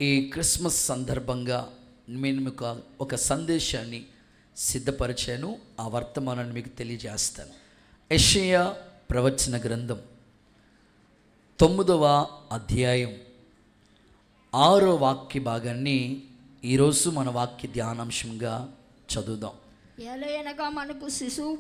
ఈ క్రిస్మస్ సందర్భంగా నేను మీకు ఒక సందేశాన్ని సిద్ధపరిచాను. ఆ వర్తమానాన్ని మీకు తెలియజేస్తాను. యెషయా ప్రవచన గ్రంథం 9వ అధ్యాయం 6వ వాక్య భాగాన్ని ఈరోజు మన వాక్య ధ్యానాంశంగా చదువుదాం. ఏలయనగా మనకు శిశువు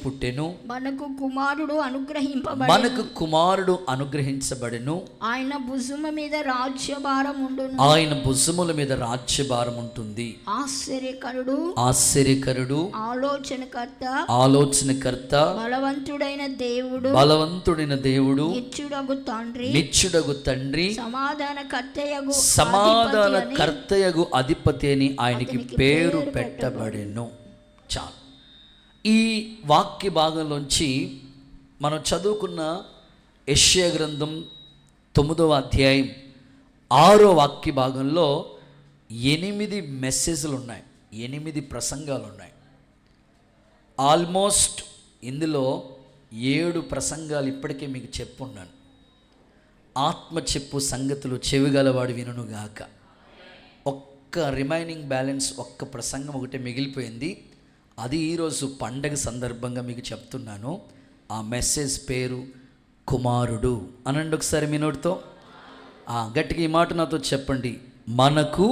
పుట్టెను, మనకు కుమారుడు అనుగ్రహించబడెను. ఆయన భుజము మీద రాజ్యభారం ఉండును. ఆయన భుజముల మీద రాజ్యభారం ఉంటుంది. ఆశ్చర్యకరుడు, ఆలోచనకర్త, బలవంతుడైన దేవుడు, నిత్యుడగు తండ్రి, సమాధానకర్తయగు అధిపతి అని ఆయనకి పేరు పెట్టబడెను. చాలు. ఈ వాక్య భాగంలోంచి మనం చదువుకున్న యెషయా గ్రంథం 9వ అధ్యాయం 6వ వాక్య భాగంలో 8 మెసేజ్లు ఉన్నాయి, 8 ప్రసంగాలు ఉన్నాయి. ఆల్మోస్ట్ ఇందులో 7 ప్రసంగాలు ఇప్పటికే మీకు చెప్పున్నాను. ఆత్మ చెప్పు సంగతులు చెవిగలవాడు వినుగాక. ఒక్క రిమైనింగ్ బ్యాలెన్స్, ఒక్క ప్రసంగం ఒకటే మిగిలిపోయింది. అది ఈరోజు పండగ సందర్భంగా మీకు చెప్తున్నాను. ఆ మెసేజ్ పేరు కుమారుడు. అనండి ఒకసారి మీ నోటితో గట్టిగా ఈ మాట నాతో చెప్పండి. మనకు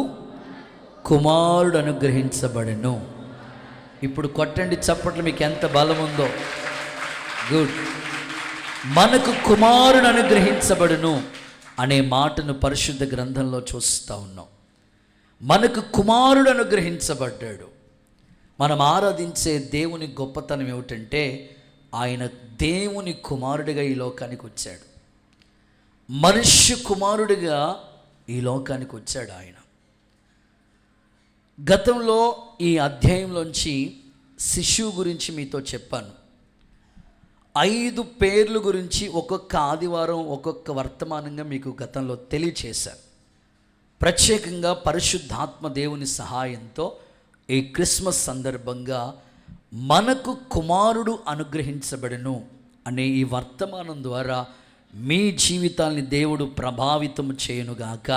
కుమారుడు అనుగ్రహించబడెను. ఇప్పుడు కొట్టండి చప్పట్లు, మీకు ఎంత బలం ఉందో. గుడ్. మనకు కుమారుడు అనుగ్రహించబడును అనే మాటను పరిశుద్ధ గ్రంథంలో చూస్తూ ఉన్నాం. మనకు కుమారుడు అనుగ్రహించబడ్డాడు. మనం ఆరాధించే దేవుని గొప్పతనం ఏమిటంటే ఆయన దేవుని కుమారుడిగా ఈ లోకానికి వచ్చాడు. మనుష్య కుమారుడిగా ఈ లోకానికి వచ్చాడు ఆయన. గతంలో ఈ అధ్యాయంలోంచి శిశువు గురించి మీతో చెప్పాను. 5 పేర్ల గురించి ఒక్కొక్క ఆదివారం ఒక్కొక్క వర్తమానంగా మీకు గతంలో తెలియచేశాను. ప్రత్యేకంగా పరిశుద్ధాత్మ దేవుని సహాయంతో ఈ క్రిస్మస్ సందర్భంగా మనకు కుమారుడు అనుగ్రహించబడెను అనే ఈ వర్తమానం ద్వారా మీ జీవితాన్ని దేవుడు ప్రభావితం చేయనుగాక.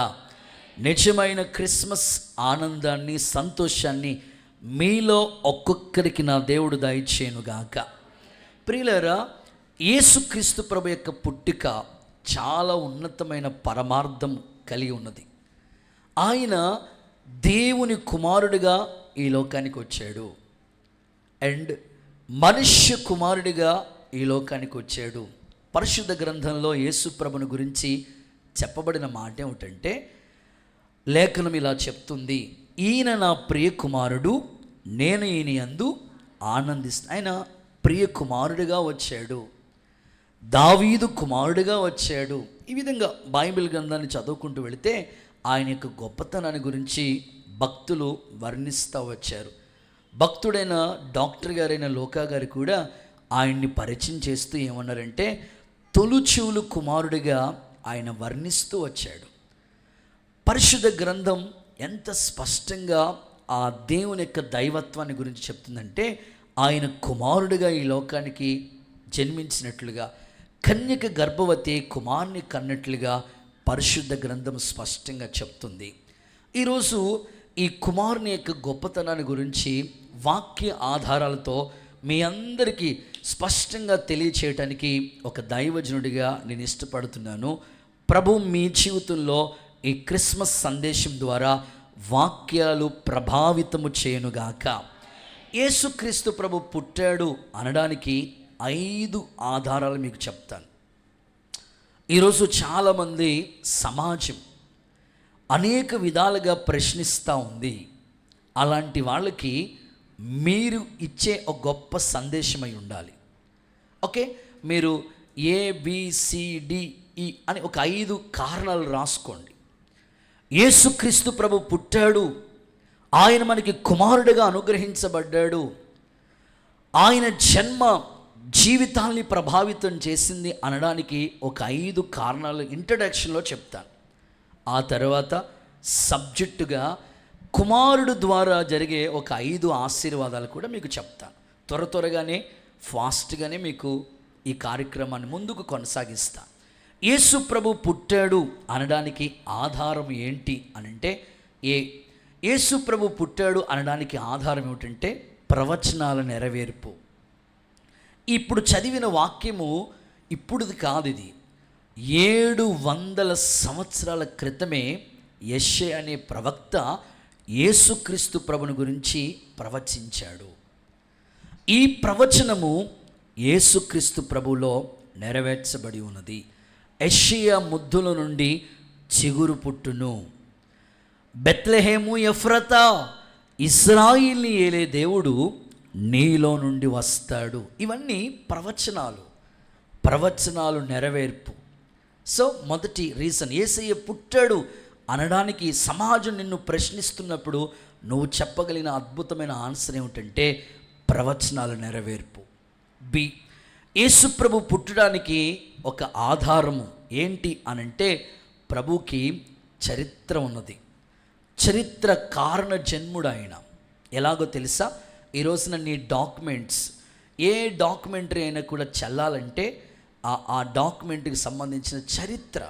నిజమైన క్రిస్మస్ ఆనందాన్ని, సంతోషాన్ని మీలో ఒక్కొక్కరికి నా దేవుడు దయచేయనుగాక. ప్రియులారా, యేసుక్రీస్తు ప్రభు యొక్క పుట్టిక చాలా ఉన్నతమైన పరమార్థం కలిగి ఉన్నది. ఆయన దేవుని కుమారుడిగా ఈ లోకానికి వచ్చాడు అండ్ మనుష్య కుమారుడిగా ఈ లోకానికి వచ్చాడు. పరిశుద్ధ గ్రంథంలో యేసు ప్రభుని గురించి చెప్పబడిన మాట ఏమిటంటే, లేఖనం ఇలా చెప్తుంది, ఈయన నా ప్రియ కుమారుడు, నేను ఈయన యందు ఆనందిస్తాను. ఆయన ప్రియ కుమారుడిగా వచ్చాడు, దావీదు కుమారుడిగా వచ్చాడు. ఈ విధంగా బైబిల్ గ్రంథాన్ని చదువుకుంటూ వెళితే ఆయన యొక్క గొప్పతనాన్ని గురించి భక్తులు వర్ణిస్తూ వచ్చారు. భక్తుడైన డాక్టర్ గారైన లోకా గారు కూడా ఆయన్ని పరిచయం చేస్తూ ఏమన్నారంటే, తొలుచూలు కుమారుడిగా ఆయన వర్ణిస్తూ వచ్చాడు. పరిశుద్ధ గ్రంథం ఎంత స్పష్టంగా ఆ దేవుని యొక్క దైవత్వాన్ని గురించి చెప్తుందంటే, ఆయన కుమారుడిగా ఈ లోకానికి జన్మించినట్లుగా, కన్యక గర్భవతి కుమారుని కన్నట్లుగా పరిశుద్ధ గ్రంథం స్పష్టంగా చెప్తుంది. ఈరోజు ఈ కుమారుని యొక్క గొప్పతనాన్ని గురించి వాక్య ఆధారాలతో మీ అందరికీ స్పష్టంగా తెలియచేయటానికి ఒక దైవజనుడిగా నేను ఇష్టపడుతున్నాను. ప్రభు మీ జీవితంలో ఈ క్రిస్మస్ సందేశం ద్వారా వాక్యాలు ప్రభావితము చేయనుగాక. యేసుక్రీస్తు ప్రభు పుట్టాడు అనడానికి 5 ఆధారాలు మీకు చెప్తాను. ఈరోజు చాలామంది సమాజం అనేక విధాలుగా ప్రశ్నిస్తూ ఉంది. అలాంటి వాళ్ళకి మీరు ఇచ్చే ఒక గొప్ప సందేశమై ఉండాలి. ఓకే, మీరు ABCDE అని ఒక 5 కారణాలు రాసుకోండి. యేసుక్రీస్తు ప్రభు పుట్టాడు, ఆయన మనకి కుమారుడిగా అనుగ్రహించబడ్డాడు, ఆయన జన్మ జీవితాల్ని ప్రభావితం చేసింది అనడానికి ఒక 5 కారణాలు ఇంట్రడక్షన్లో చెప్తాను. ఆ తర్వాత సబ్జెక్టుగా కుమారుడు ద్వారా జరిగే ఒక 5 ఆశీర్వాదాలు కూడా మీకు చెప్తాను. త్వరగానే ఫాస్ట్గానే మీకు ఈ కార్యక్రమాన్ని ముందుకు కొనసాగిస్తాను. యేసు ప్రభు పుట్టాడు అనడానికి ఆధారం ఏంటి అనంటే యేసు ప్రభు పుట్టాడు అనడానికి ఆధారం ఏమిటంటే ప్రవచనాల నెరవేర్పు. ఇప్పుడు చదివిన వాక్యము ఇప్పుడుది కాదు, ఇది 700 సంవత్సరాల క్రితమే యెషయా అనే ప్రవక్త యేసుక్రీస్తు ప్రభుని గురించి ప్రవచించాడు. ఈ ప్రవచనము యేసుక్రీస్తు ప్రభులో నెరవేర్చబడి ఉన్నది. యెషయా ముద్దుల నుండి చిగురు పుట్టును, బెత్లెహేము ఎఫ్రతా, ఇశ్రాయేలుని ఏలే దేవుడు నీలో నుండి వస్తాడు. ఇవన్నీ ప్రవచనాలు నెరవేర్పు. సో మొదటి రీజన్, యేసయ్య పుట్టాడు అనడానికి సమాజం నిన్ను ప్రశ్నిస్తున్నప్పుడు నువ్వు చెప్పగలిగిన అద్భుతమైన ఆన్సర్ ఏమిటంటే ప్రవచనాల నెరవేర్పు. బి, యేసు ప్రభు పుట్టడానికి ఒక ఆధారము ఏంటి అనంటే ప్రభుకి చరిత్ర ఉన్నది. చరిత్ర కారణ జన్ముడు ఆయన. ఎలాగో తెలుసా? ఈ రోజున నీ డాక్యుమెంట్స్, ఏ డాక్యుమెంటరీ అయినా కూడా చెల్లాలంటే ఆ డాక్యుమెంట్కి సంబంధించిన చరిత్ర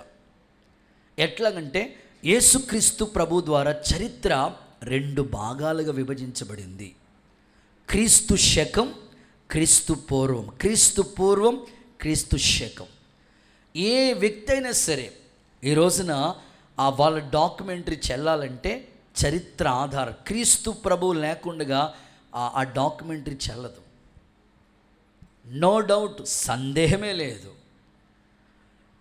ఎట్లాగంటే యేసుక్రీస్తు ప్రభు ద్వారా చరిత్ర 2 భాగాలుగా విభజించబడింది. క్రీస్తు శకం, క్రీస్తు పూర్వం, క్రీస్తు పూర్వం, క్రీస్తు శకం. ఏ వ్యక్తి అయినా సరే ఈ రోజున వాళ్ళ డాక్యుమెంటరీ చెల్లాలంటే చరిత్ర ఆధారం. క్రీస్తు ప్రభువు లేకుండా ఆ డాక్యుమెంటరీ చెల్లదు. నో డౌట్, సందేహమే లేదు.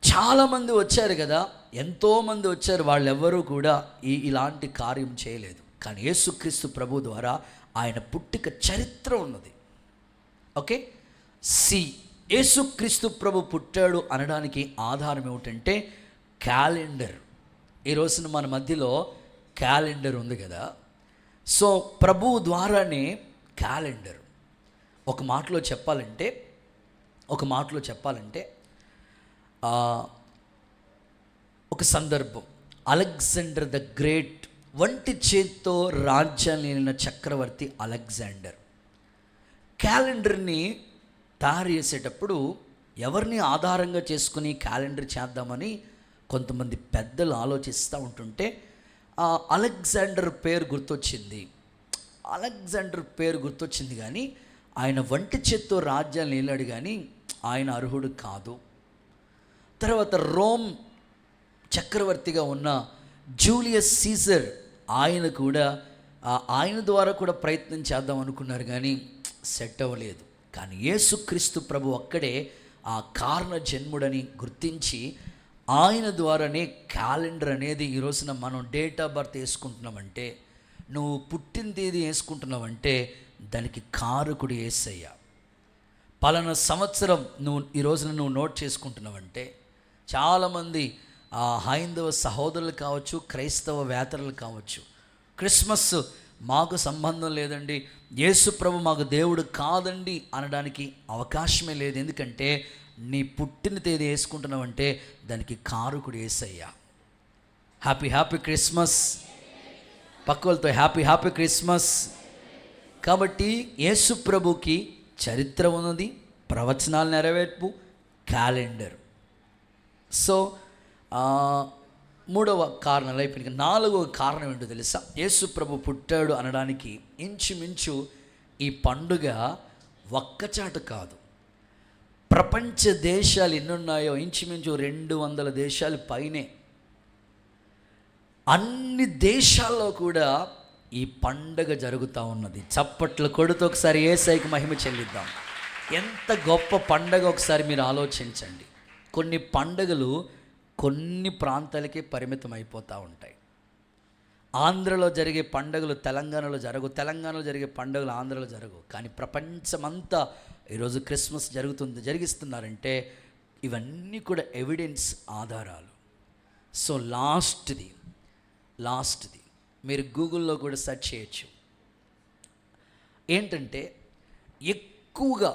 చాలామంది వచ్చారు కదా, ఎంతోమంది వచ్చారు, వాళ్ళెవ్వరూ కూడా ఇలాంటి కార్యం చేయలేదు. కానీ యేసుక్రీస్తు ప్రభు ద్వారా ఆయన పుట్టిక చరిత్ర ఉన్నది. ఓకే. సి, యేసుక్రీస్తు ప్రభు పుట్టాడు అనడానికి ఆధారం ఏమిటంటే క్యాలెండర్. ఈ రోజున మన మధ్యలో క్యాలెండర్ ఉంది కదా. సో ప్రభు ద్వారానే క్యాలెండర్. ఒక మాటలో చెప్పాలంటే ఒక సందర్భం, అలెగ్జాండర్ ద గ్రేట్ వంటి చేత్తో రాజ్యాన్ని ఏలిన చక్రవర్తి అలెగ్జాండర్ క్యాలెండర్ని తయారు చేసేటప్పుడు ఎవరిని ఆధారంగా చేసుకుని క్యాలెండర్ చేద్దామని కొంతమంది పెద్దలు ఆలోచిస్తూ ఉంటుంటే అలెగ్జాండర్ పేరు గుర్తొచ్చింది కానీ ఆయన వంటి చేత్తో రాజ్యాన్ని ఏలాడు కానీ ఆయన అర్హుడు కాదు. తర్వాత రోమ్ చక్రవర్తిగా ఉన్న జూలియస్ సీజర్, ఆయన ద్వారా కూడా ప్రయత్నం చేద్దాం అనుకున్నారు కానీ సెట్ అవ్వలేదు. కానీ యేసుక్రీస్తు ప్రభు ఒక్కడే ఆ కారణ జన్ముడని గుర్తించి ఆయన ద్వారానే క్యాలెండర్ అనేది ఈ రోజున మనం డేట్ ఆఫ్ బర్త్ వేసుకుంటున్నామంటే, నువ్వు పుట్టిన తేదీ వేసుకుంటున్నావంటే దానికి కారకుడు యేసయ్య. పలానా సంవత్సరం ఈ రోజున నువ్వు నోట్ చేసుకుంటున్నావంటే, చాలామంది హైందవ సహోదరులు కావచ్చు, క్రైస్తవ వేతరులు కావచ్చు, క్రిస్మస్ మాకు సంబంధం లేదండి, యేసు ప్రభు మాకు దేవుడు కాదండి అనడానికి అవకాశమే లేదు. ఎందుకంటే నీ పుట్టిన తేదీ వేసుకుంటున్నావంటే దానికి కారకుడు యేసయ్య. Happy Christmas. పక్కలతో హ్యాపీ క్రిస్మస్. కాబట్టి యేసు ప్రభుకి చరిత్ర ఉన్నది, ప్రవచనాలు నెరవేర్పు, క్యాలెండర్. సో 3వ కారణాలు అయిపోయింది. 4వ కారణం ఏంటో తెలుసా? యేసు ప్రభు పుట్టాడు అనడానికి ఇంచుమించు ఈ పండుగ ఒక్కచాటు కాదు, ప్రపంచ దేశాలు ఎన్నున్నాయో ఇంచుమించు 200 దేశాలు పైనే, అన్ని దేశాల్లో కూడా ఈ పండుగ జరుగుతూ ఉన్నది. చప్పట్లు కొడుతూ ఒకసారి యేసయ్యకి మహిమ చెల్లిద్దాం. ఎంత గొప్ప పండుగ ఒకసారి మీరు ఆలోచించండి. కొన్ని పండుగలు కొన్ని ప్రాంతాలకే పరిమితం అయిపోతూ ఉంటాయి. ఆంధ్రలో జరిగే పండుగలు తెలంగాణలో జరగవు, తెలంగాణలో జరిగే పండుగలు ఆంధ్రలో జరగవు. కానీ ప్రపంచమంతా ఈరోజు క్రిస్మస్ జరిగిస్తున్నారంటే ఇవన్నీ కూడా ఎవిడెన్స్, ఆధారాలు. సో లాస్ట్ది మీరు గూగుల్లో కూడా సెర్చ్ చేయొచ్చు. ఏంటంటే ఎక్కువగా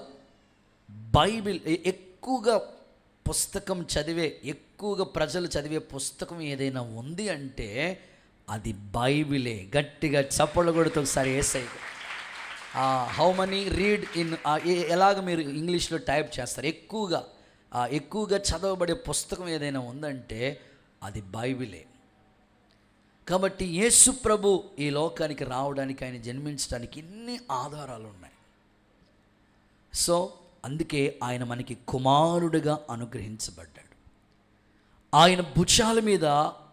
ఎక్కువగా ప్రజలు చదివే పుస్తకం ఏదైనా ఉంది అంటే అది బైబిలే. గట్టిగా చప్పట్లు కొడుతూ ఒకసారి యేసయ్య. హౌ మనీ రీడ్ ఇన్, ఎలాగ మీరు ఇంగ్లీష్లో టైప్ చేస్తారు? ఎక్కువగా ఎక్కువగా చదవబడే పుస్తకం ఏదైనా ఉందంటే అది బైబిలే. కాబట్టి యేసు ప్రభు ఈ లోకానికి రావడానికి, ఆయన జన్మించడానికి ఇన్ని ఆధారాలు ఉన్నాయి. సో అందుకే ఆయన మనకి కుమారుడిగా అనుగ్రహించబడ్డాడు. ఆయన భుజాల మీద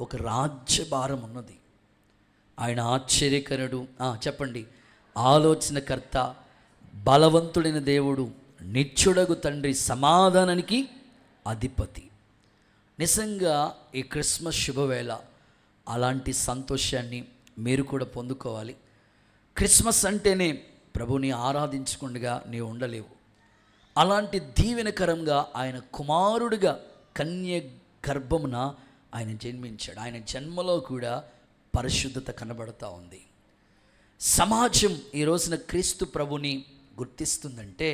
ఒక రాజ్యభారం ఉన్నది. ఆయన ఆశ్చర్యకరుడు, చెప్పండి, ఆలోచనకర్త, బలవంతుడైన దేవుడు, నిత్యుడగు తండ్రి, సమాధానానికి అధిపతి. నిజంగా ఈ క్రిస్మస్ శుభవేళ అలాంటి సంతోషాన్ని మీరు కూడా పొందుకోవాలి. క్రిస్మస్ అంటేనే ప్రభుని ఆరాధించకుండా నీవు ఉండలేవు. అలాంటి దీవెనకరంగా ఆయన కుమారుడిగా కన్య గర్భమున ఆయన జన్మించాడు. ఆయన జన్మలో కూడా పరిశుద్ధత కనబడుతూ ఉంది. సమాజం ఈ రోజున క్రీస్తు ప్రభుని గుర్తిస్తుందంటే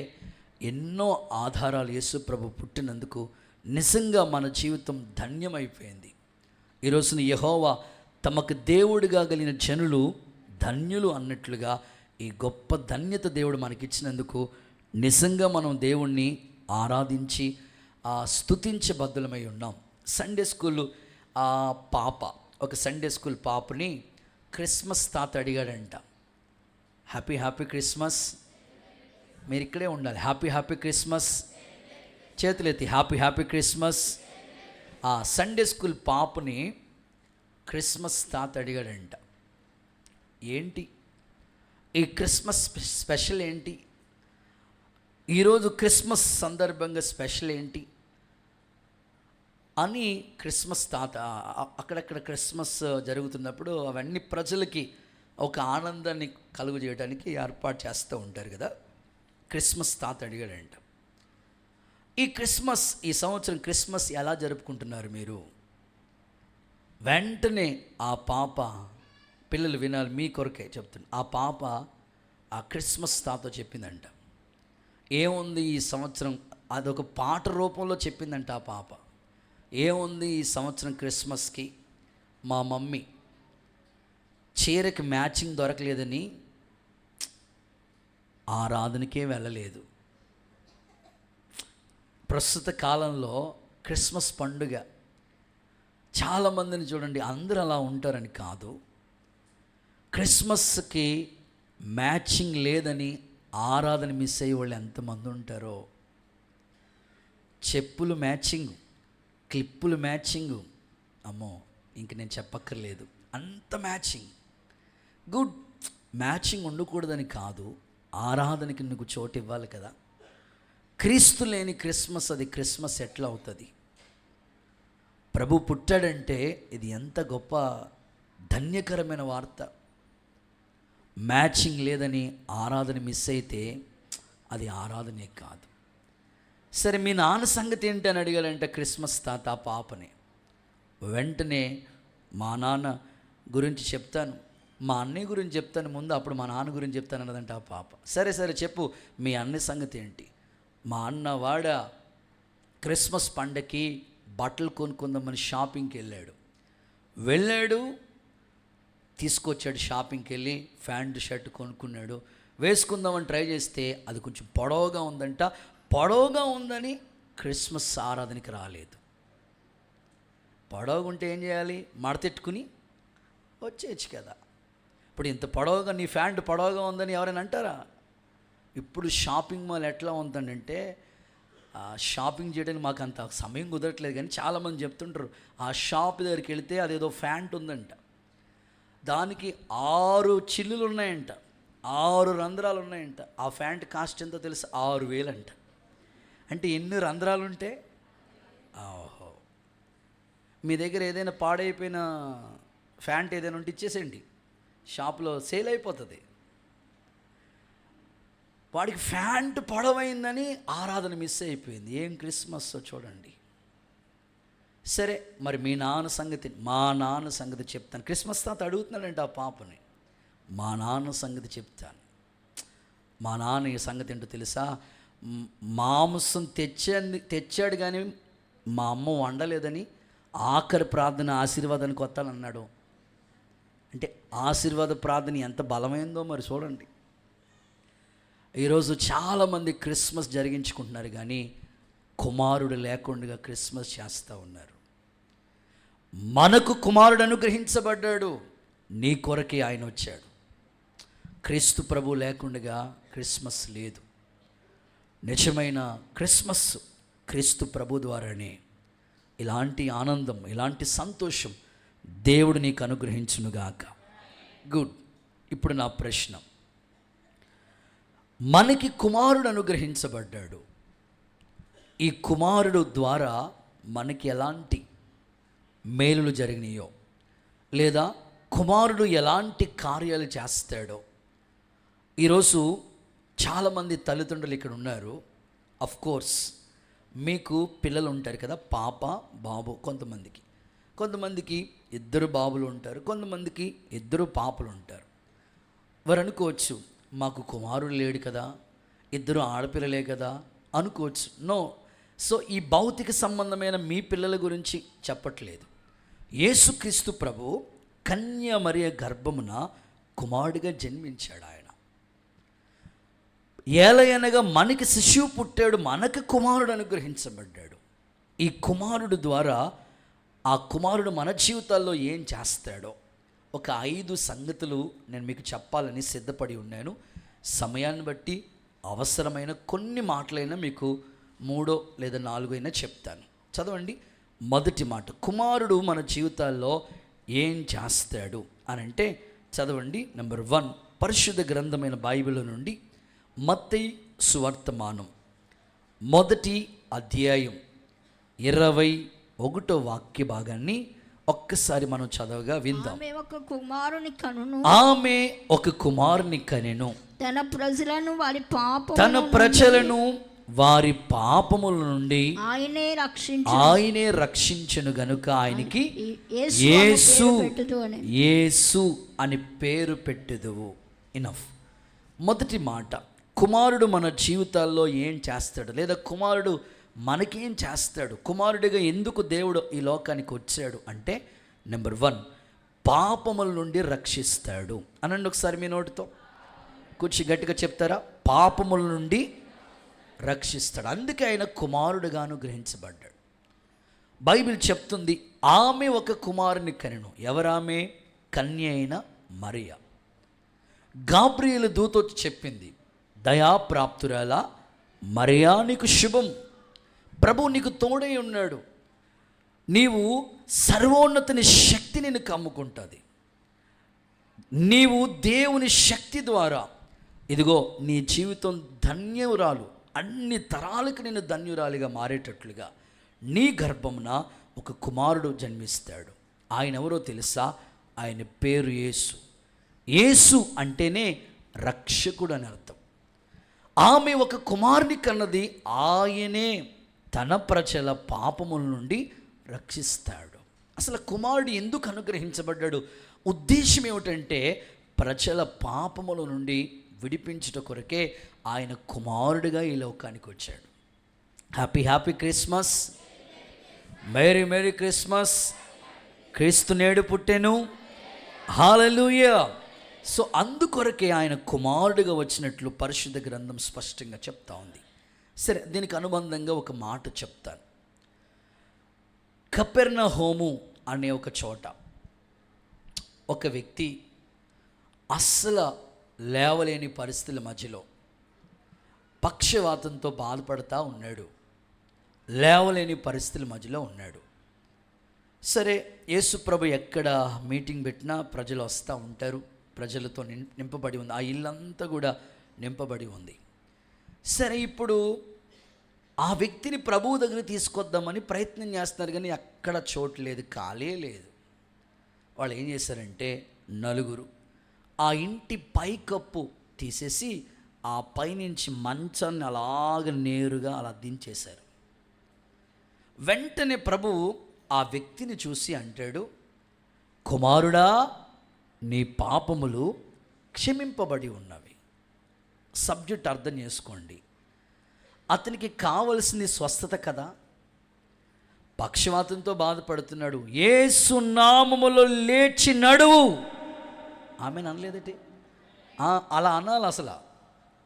ఎన్నో ఆధారాలు. యేసు ప్రభు పుట్టినందుకు నిజంగా మన జీవితం ధన్యమైపోయింది. ఈ రోజున యెహోవా తమకు దేవుడిగా కలిగిన జనులు ధన్యులు అన్నట్లుగా ఈ గొప్ప ధన్యత దేవుడు మనకిచ్చినందుకు నిజంగా మనం దేవుణ్ణి ఆరాధించి స్తుతించబద్ధులమై ఉన్నాం. సండే స్కూల్ ఒక సండే స్కూల్ పాపని క్రిస్మస్ తాత అడిగాడంట, హ్యాపీ క్రిస్మస్. మీరు ఇక్కడే ఉండాలి. Happy Christmas. చేతులెత్తి హ్యాపీ క్రిస్మస్. సండే స్కూల్ పాపని క్రిస్మస్ తాత అడిగాడంట, ఏంటి ఈ క్రిస్మస్ స్పెషల్ ఏంటి, ఈరోజు క్రిస్మస్ సందర్భంగా స్పెషల్ ఏంటి అని క్రిస్మస్ తాత అక్కడక్కడ క్రిస్మస్ జరుగుతున్నప్పుడు అవన్నీ ప్రజలకి ఒక ఆనందాన్ని కలుగు చేయడానికి ఏర్పాటు చేస్తూ ఉంటారు కదా. క్రిస్మస్ తాత అడిగాడంట, ఈ సంవత్సరం క్రిస్మస్ ఎలా జరుపుకుంటున్నారు మీరు? వెంటనే ఆ పాప, పిల్లలు వినాలి, మీ కొరకే చెప్తున్నా, ఆ పాప ఆ క్రిస్మస్ తాత చెప్పిందంట, ఏముంది ఈ సంవత్సరం, అదొక పాట రూపంలో చెప్పిందంట ఆ పాప. ఏముంది ఈ సంవత్సరం క్రిస్మస్కి మా మమ్మీ చీరకి మ్యాచింగ్ దొరకలేదని ఆరాధనకే వెళ్ళలేదు. ప్రస్తుత కాలంలో క్రిస్మస్ పండుగ చాలామందిని చూడండి, అందరూ అలా ఉంటారని కాదు, క్రిస్మస్కి మ్యాచింగ్ లేదని ఆరాధన మిస్ అయ్యే వాళ్ళు ఎంతమంది ఉంటారో. చెప్పులు మ్యాచింగ్, క్లిప్పులు మ్యాచింగ్, అమ్మో ఇంక నేను చెప్పక్కర్లేదు, అంత మ్యాచింగ్. గుడ్, మ్యాచింగ్ ఉండకూడదని కాదు, ఆరాధనకి నీకు చోటు ఇవ్వాలి కదా. క్రీస్తు లేని క్రిస్మస్, అది క్రిస్మస్ ఎట్లా అవుతుంది? ప్రభు పుట్టాడంటే ఇది ఎంత గొప్ప ధన్యకరమైన వార్త. మ్యాచింగ్ లేదని ఆరాధన మిస్ అయితే అది ఆరాధనే కాదు. సరే, మీ నాన్న సంగతి ఏంటి అని అడిగాడంటే క్రిస్మస్ తాత పాపని. వెంటనే మా నాన్న గురించి చెప్తాను, మా అన్నయ్య గురించి చెప్తాను ముందు, అప్పుడు మా నాన్న గురించి చెప్తాను అన్నదంటే ఆ పాప. సరే చెప్పు, మీ అన్నయ్య సంగతి ఏంటి? మా అన్న వాడ క్రిస్మస్ పండగకి బట్టలు కొనుక్కుందామని షాపింగ్కి వెళ్ళాడు, తీసుకొచ్చాడు. షాపింగ్కి వెళ్ళి ప్యాంటు షర్ట్ కొనుక్కున్నాడు, వేసుకుందామని ట్రై చేస్తే అది కొంచెం పొడవుగా ఉందంట. పొడవుగా ఉందని క్రిస్మస్ ఆరాధనకి రాలేదు. పొడవుగా ఉంటే ఏం చేయాలి? మడతెట్టుకుని వచ్చేయచ్చు కదా. ఇప్పుడు ఇంత పొడవుగా నీ ప్యాంటు పొడవుగా ఉందని ఎవరైనా అంటారా? ఇప్పుడు షాపింగ్ మాల్ ఎట్లా ఉందంటే, షాపింగ్ చేయడానికి మాకు అంత సమయం కుదరట్లేదు, కానీ చాలామంది చెప్తుంటారు ఆ షాప్ దగ్గరికి వెళితే అదేదో ప్యాంట్ ఉందంట, దానికి 6 చిల్లులు ఉన్నాయంట, 6 రంధ్రాలు ఉన్నాయంట. ఆ ప్యాంట్ కాస్ట్ ఎంతో తెలుసు? 6,000 అంట. అంటే ఎన్ని రంధ్రాలు ఉంటే? ఓహో, మీ దగ్గర ఏదైనా పాడైపోయిన ప్యాంట్ ఏదైనా ఉంటే ఇచ్చేసేయండి, షాప్లో సేల్ అయిపోతుంది. వాడికి ప్యాంటు పొడవైందని ఆరాధన మిస్ అయిపోయింది. ఏం క్రిస్మస్ చూడండి. సరే, మరి మీ నాన్న సంగతి, మా నాన్న సంగతి చెప్తాను. క్రిస్మస్ తాత అడుగుతున్నాడంటే ఆ పాపని, మా నాన్న సంగతి చెప్తాను. మా నాన్న ఈ సంగతి ఏంటో తెలుసా? మాంసం తెచ్చాడు కానీ మా అమ్మ వండలేదని ఆఖరి ప్రార్థన ఆశీర్వాదానికి వస్తానన్నాడు. అంటే ఆశీర్వాద ప్రార్థన ఎంత బలమైందో మరి చూడండి. ఈరోజు చాలామంది క్రిస్మస్ జరిగించుకుంటున్నారు కానీ కుమారుడు లేకుండా క్రిస్మస్ చేస్తూ ఉన్నారు. మనకు కుమారుడు అనుగ్రహించబడ్డాడు, నీ కొరకే ఆయన వచ్చాడు. క్రీస్తు ప్రభు లేకుండా క్రిస్మస్ లేదు. నిజమైన క్రిస్మస్ క్రీస్తు ప్రభు ద్వారానే. ఇలాంటి ఆనందం, ఇలాంటి సంతోషం దేవుడు నీకు అనుగ్రహించునుగాక. గుడ్. ఇప్పుడు నా ప్రశ్న, మనకి కుమారుడు అనుగ్రహించబడ్డాడు. ఈ కుమారుడు ద్వారా మనకి ఎలాంటి మేలులు జరిగినాయో, లేదా కుమారుడు ఎలాంటి కార్యాలు చేస్తాడో. ఈరోజు చాలామంది తల్లిదండ్రులు ఇక్కడ ఉన్నారు. అఫ్ కోర్స్ మీకు పిల్లలు ఉంటారు కదా, పాప బాబు. కొంతమందికి 2 బాబులు ఉంటారు, కొంతమందికి 2 పాపలు ఉంటారు. వారు అనుకోవచ్చు, మాకు కుమారుడు లేడు కదా, 2 ఆడపిల్లలే కదా అనుకోవచ్చు. నో. సో ఈ భౌతిక సంబంధమైన మీ పిల్లల గురించి చెప్పట్లేదు. యేసుక్రీస్తు ప్రభు కన్య మరియ గర్భమున కుమారుడిగా జన్మించాడు. ఆయన ఏలయనగా మనకి శిశువు పుట్టాడు, మనకు కుమారుడు అనుగ్రహించబడ్డాడు. ఈ కుమారుడు ద్వారా ఆ కుమారుడు మన జీవితాల్లో ఏం చేస్తాడో ఒక 5 సంగతులు నేను మీకు చెప్పాలని సిద్ధపడి ఉన్నాను. సమయాన్ని బట్టి అవసరమైన కొన్ని మాటలైనా మీకు 3 లేదా 4 అయినా చెప్తాను. చదవండి. మొదటి మాట, కుమారుడు మన జీవితాల్లో ఏం చేస్తాడు అని అంటే చదవండి. నెంబర్ 1, పరిశుద్ధ గ్రంథమైన బైబిల్ నుండి మత్తయి సువర్తమానం 1వ అధ్యాయం 21వ వాక్య భాగాన్ని ఒక్కసారి మనం చదవగా విందాం. ఆమె ఒక కుమారుని కనెను, తన ప్రజలను వారి పాపముల నుండి ఆయనే రక్షించును గనుక ఆయనకి యేసు అని పేరు పెట్టుదువు. ఇనఫ్. మొదటి మాట, కుమారుడు మన జీవితాల్లో ఏం చేస్తాడు, లేదా కుమారుడు మనకేం చేస్తాడు, కుమారుడిగా ఎందుకు దేవుడు ఈ లోకానికి వచ్చాడు అంటే నెంబర్ 1, పాపముల నుండి రక్షిస్తాడు. అనండి ఒకసారి మీ నోటితో, కూర్చి గట్టిగా చెప్తారా? పాపముల నుండి రక్షిస్తాడు. అందుకే ఆయన కుమారుడుగా అనుగ్రహించబడ్డాడు. బైబిల్ చెప్తుంది, ఆమె ఒక కుమారుని కనెను. ఎవరామె? కన్య అయిన మరియ. గాబ్రియేలు దూత వచ్చి చెప్పింది, దయాప్రాప్తురాల మరియా, నీకు శుభం, ప్రభు నీకు తోడై ఉన్నాడు, నీవు సర్వోన్నతిని శక్తి నిన్ను కమ్ముకుంటుంది, నీవు దేవుని శక్తి ద్వారా ఇదిగో నీ జీవితం ధన్యురాలు, అన్ని తరాలకు నేను ధన్యురాలిగా మారేటట్లుగా నీ గర్భమున ఒక కుమారుడు జన్మిస్తాడు. ఆయన ఎవరో తెలుసా? ఆయన పేరు యేసు. యేసు అంటేనే రక్షకుడు అని అర్థం. ఆమె ఒక కుమారుని కన్నది, ఆయనే తన ప్రజల పాపముల నుండి రక్షిస్తాడు. అసలు కుమారుడు ఎందుకు అనుగ్రహించబడ్డాడు? ఉద్దేశం ఏమిటంటే ప్రజల పాపముల నుండి విడిపించుట కొరకే ఆయన కుమారుడిగా ఈ లోకానికి వచ్చాడు. Happy Christmas, Mary Christmas. క్రీస్తు నేడు పుట్టెను. హల్లెలూయా. సో అందుకొరకే ఆయన కుమారుడిగా వచ్చినట్లు పరిశుద్ధ గ్రంథం స్పష్టంగా చెప్తా ఉంది. సరే, దీనికి అనుబంధంగా ఒక మాట చెప్తాను. కపెర్నహూము అనే ఒక చోట ఒక వ్యక్తి అస్సలు లేవలేని పరిస్థితుల మధ్యలో పక్షవాతంతో బాధపడతా ఉన్నాడు. లేవలేని పరిస్థితుల మధ్యలో ఉన్నాడు. సరే, యేసుప్రభు ఎక్కడ మీటింగ్ పెట్టినా ప్రజలు వస్తూ ఉంటారు. ప్రజలతో నింపబడి ఉంది. ఆ ఇల్లంతా కూడా నింపబడి ఉంది. సరే, ఇప్పుడు ఆ వ్యక్తిని ప్రభువు దగ్గర తీసుకొద్దామని ప్రయత్నం చేస్తున్నారు, కానీ అక్కడ చోటు లేదు, ఖాళీ లేదు. వాళ్ళు ఏం చేశారంటే, నలుగురు ఆ ఇంటి పైకప్పు తీసేసి ఆ పైనుంచి మంచాన్ని అలాగ నేరుగా అలా దించేశారు. వెంటనే ప్రభువు ఆ వ్యక్తిని చూసి అంటాడు, కుమారుడా, నీ పాపములు క్షమింపబడి ఉన్నవి. సబ్జెక్ట్ అర్థం చేసుకోండి. అతనికి కావలసింది స్వస్థత కదా. పక్షవాతంతో బాధపడుతున్నాడు. యేసు నామములో లేచి నడువు. ఆమెను అనలేదటి, అలా అనాలి అసలు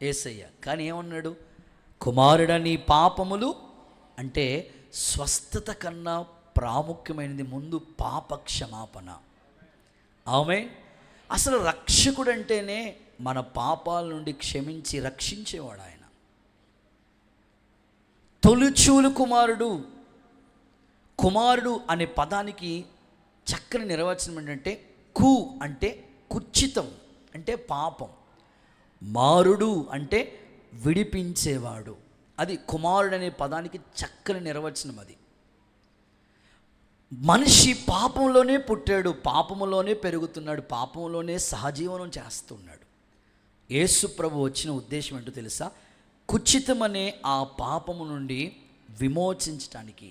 యేసయ్య. కానీ ఏమన్నాడు? కుమారుడా, నీ పాపములు అంటే స్వస్థత కన్నా ప్రాముఖ్యమైనది ముందు పాప క్షమాపణ. ఆమె అసలు రక్షకుడు అంటేనే మన పాపాల నుండి క్షమించి రక్షించేవాడు ఆయన. తొలిచూలు కుమారుడు అనే పదానికి చక్కని నిర్వచనం ఏంటంటే కు అంటే కుచితం అంటే పాపం, మారుడు అంటే విడిపించేవాడు. అది కుమారుడు అనే పదానికి చక్కని నిర్వచనం. అది మనిషి పాపంలోనే పుట్టాడు, పాపంలోనే పెరుగుతున్నాడు, పాపంలోనే సహజీవనం చేస్తున్నాడు. యేసు ప్రభు వచ్చిన ఉద్దేశం ఏంటో తెలుసా? కుచితం అనే ఆ పాపము నుండి విమోచించటానికి,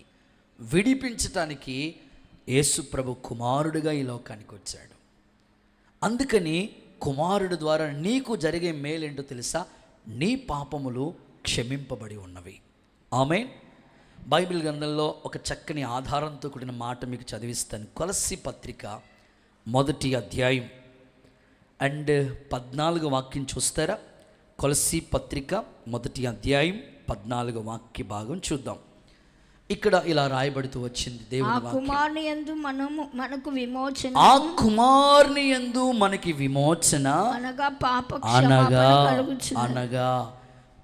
విడిపించటానికి యేసు ప్రభు కుమారుడిగా ఈ లోకానికి వచ్చాడు. అందుకని కుమారుడు ద్వారా నీకు జరిగే మేలేంటో తెలుసా? నీ పాపములు క్షమింపబడి ఉన్నవి. ఆమేన్. బైబిల్ గ్రంథంలో ఒక చక్కని ఆధారంతో కూడిన మాట మీకు చదివిస్తాను. కొలస్సీ పత్రిక 1వ అధ్యాయం అండ్ 14వ వాక్యం చూస్తారా? కొలస్సీ పత్రిక 1వ అధ్యాయం 14వ వాక్య భాగం చూద్దాం. ఇక్కడ ఇలా రాయబడుతూ వచ్చింది దేవుని వాక్యం. ఆ కుమారుని యందు మనకి విమోచన అనగా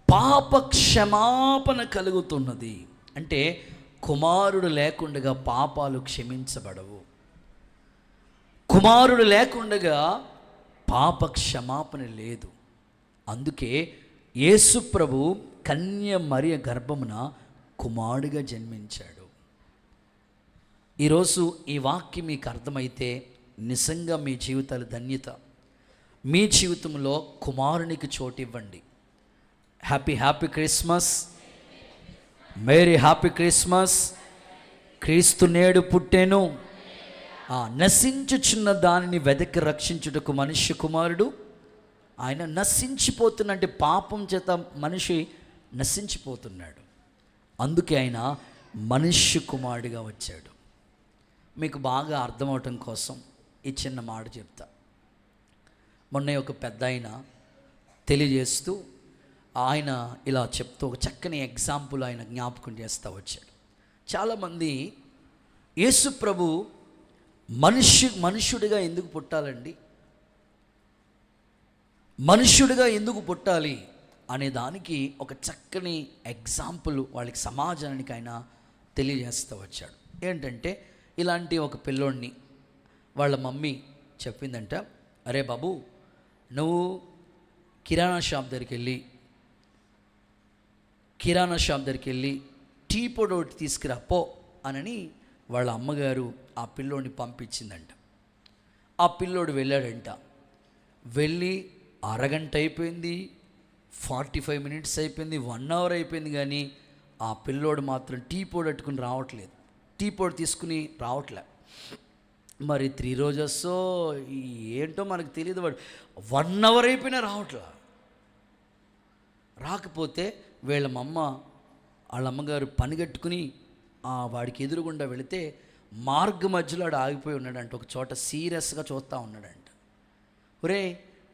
పాప క్షమాపణ కలుగుతున్నది. అంటే కుమారుడు లేకుండగా పాపాలు క్షమించబడవు. కుమారుడు లేకుండగా పాప క్షమాపణ లేదు. అందుకే యేసు ప్రభు కన్య మరియ గర్భమున కుమారుడిగా జన్మించాడు. ఈరోజు ఈ వాక్యం మీకు అర్థమైతే నిజంగా మీ జీవితాలు ధన్యత. మీ జీవితంలో కుమారునికి చోటు ఇవ్వండి. Happy Christmas, merry happy Christmas. క్రీస్తు నేడు పుట్టెను, నశించుచున్న దానిని వెదకి రక్షించుటకు మనుష్య కుమారుడు ఆయన నశించిపోతున్నంటే పాపం చేత మనిషి నశించిపోతున్నాడు. అందుకే ఆయన మనుష్య కుమారుడిగా వచ్చాడు. మీకు బాగా అర్థమవటం కోసం ఈ చిన్న మాట చెప్తా. మొన్న ఒక పెద్ద ఆయన తెలియజేస్తూ ఆయన ఇలా చెప్తూ ఒక చక్కని ఎగ్జాంపుల్ ఆయన జ్ఞాపకం చేస్తూ వచ్చాడు. చాలామంది యేసు ప్రభు మనుష్యుడిగా ఎందుకు పుట్టాలండి, మనుష్యుడిగా ఎందుకు పుట్టాలి అనే దానికి ఒక చక్కని ఎగ్జాంపుల్ వాళ్ళకి సమాజానికి ఆయన తెలియజేస్తూ వచ్చాడు. ఏంటంటే ఇలాంటి ఒక పిల్లోడిని వాళ్ళ మమ్మీ చెప్పిందంట, అరే బాబు నువ్వు కిరాణా షాప్ దగ్గరికి వెళ్ళి టీ పొడి ఒకటి తీసుకురా పో అని వాళ్ళ అమ్మగారు ఆ పిల్లోడిని పంపించిందంట. ఆ పిల్లోడు వెళ్ళాడంట. వెళ్ళి అరగంట అయిపోయింది, 45 మినిట్స్ అయిపోయింది, 1 అవర్ అయిపోయింది, కానీ ఆ పిల్లోడు మాత్రం టీ పొడి పెట్టుకుని రావట్లేదు, టీ పొడి తీసుకుని రావట్లే. మరి 3 రోజెస్సో ఏంటో మనకు తెలియదు. వాడు 1 అవర్ అయిపోయినా రావట్లా. రాకపోతే వాళ్ళ అమ్మగారు పనిగట్టుకుని వాడికి ఎదురుగుండా వెళితే మార్గ మధ్యలో వాడు ఆగిపోయి ఉన్నాడంట. ఒక చోట సీరియస్గా చూస్తూ ఉన్నాడంట. ఒరే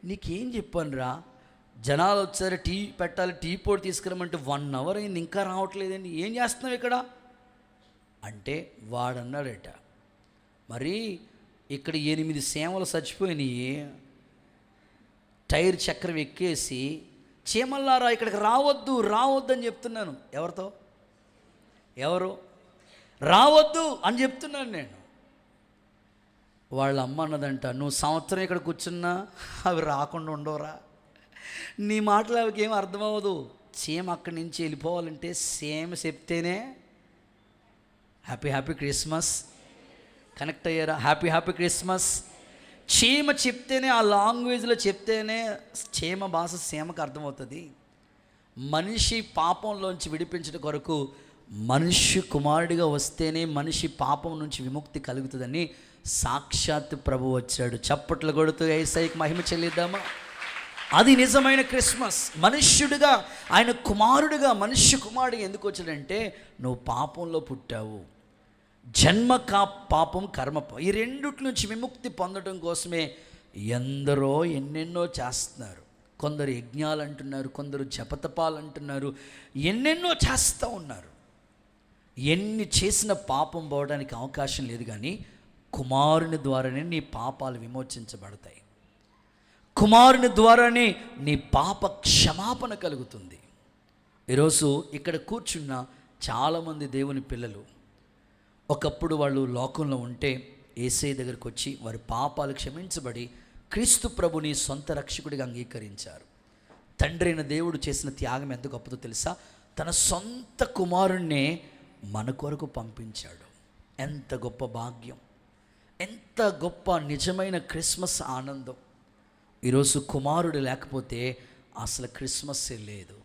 నీకేం చెప్పాను రా, జనాలు వచ్చారు టీ పెట్టాలి, టీ పొడి తీసుకురమ్మంటే 1 అవర్ అయింది ఇంకా రావట్లేదండి, ఏం చేస్తున్నావు ఇక్కడ అంటే వాడన్నాడట, మరి ఇక్కడ 8 సేమలు చచ్చిపోయినాయి, టైర్ చక్రం ఎక్కేసి చీమల్లారా ఇక్కడికి రావద్దు అని చెప్తున్నాను. ఎవరు రావద్దు అని చెప్తున్నాను నేను. వాళ్ళ అమ్మ అన్నదంట, నువ్వు సంవత్సరం ఇక్కడ కూర్చున్నా అవి రాకుండా ఉండవురా, నీ మాటలు అవికి ఏం అర్థమవ్వదు. చీమ అక్కడి నుంచి వెళ్ళిపోవాలంటే సేమ్ చెప్తేనే హ్యాపీ క్రిస్మస్. కనెక్ట్ అయ్యారా? Happy Christmas. చీమ చెప్తేనే, ఆ లాంగ్వేజ్లో చెప్తేనే చీమ భాష చీమకు అర్థమవుతుంది. మనిషి పాపంలోంచి విడిపించడం కొరకు మనిషి కుమారుడిగా వస్తేనే మనిషి పాపం నుంచి విముక్తి కలుగుతుందని సాక్షాత్ ప్రభు వచ్చాడు. చప్పట్లు కొడుతూ యేసయ్యకి మహిమ చెల్లిద్దామా? అది నిజమైన క్రిస్మస్. మనుష్యుడిగా ఆయన కుమారుడిగా మనుష్య కుమారుడిగా ఎందుకు వచ్చాడంటే నువ్వు పాపంలో పుట్టావు. జన్మ పాపం, కర్మ, ఈ రెండిటి నుంచి విముక్తి పొందడం కోసమే ఎందరో ఎన్నెన్నో చేస్తున్నారు. కొందరు యజ్ఞాలు అంటున్నారు, కొందరు జపతపాలు అంటున్నారు, ఎన్నెన్నో చేస్తూ ఉన్నారు. ఎన్ని చేసిన పాపం పోవడానికి అవకాశం లేదు, కానీ కుమారుని ద్వారానే నీ పాపాలు విమోచించబడతాయి. కుమారుని ద్వారానే నీ పాప క్షమాపణ కలుగుతుంది. ఈరోజు ఇక్కడ కూర్చున్న చాలామంది దేవుని పిల్లలు ఒకప్పుడు వాళ్ళు లోకంలో ఉంటే యేసయ్య దగ్గరికి వచ్చి వారి పాపాలు క్షమించబడి క్రీస్తు ప్రభుని సొంత రక్షకుడిగా అంగీకరించారు. తండ్రి అయిన దేవుడు చేసిన త్యాగం ఎంత గొప్పదో తెలుసా? తన సొంత కుమారుణ్ణే మన కొరకు పంపించాడు. ఎంత గొప్ప భాగ్యం, ఎంత గొప్ప నిజమైన క్రిస్మస్ ఆనందం. ఈరోజు కుమారుడు లేకపోతే అసలు క్రిస్మస్సే లేదు.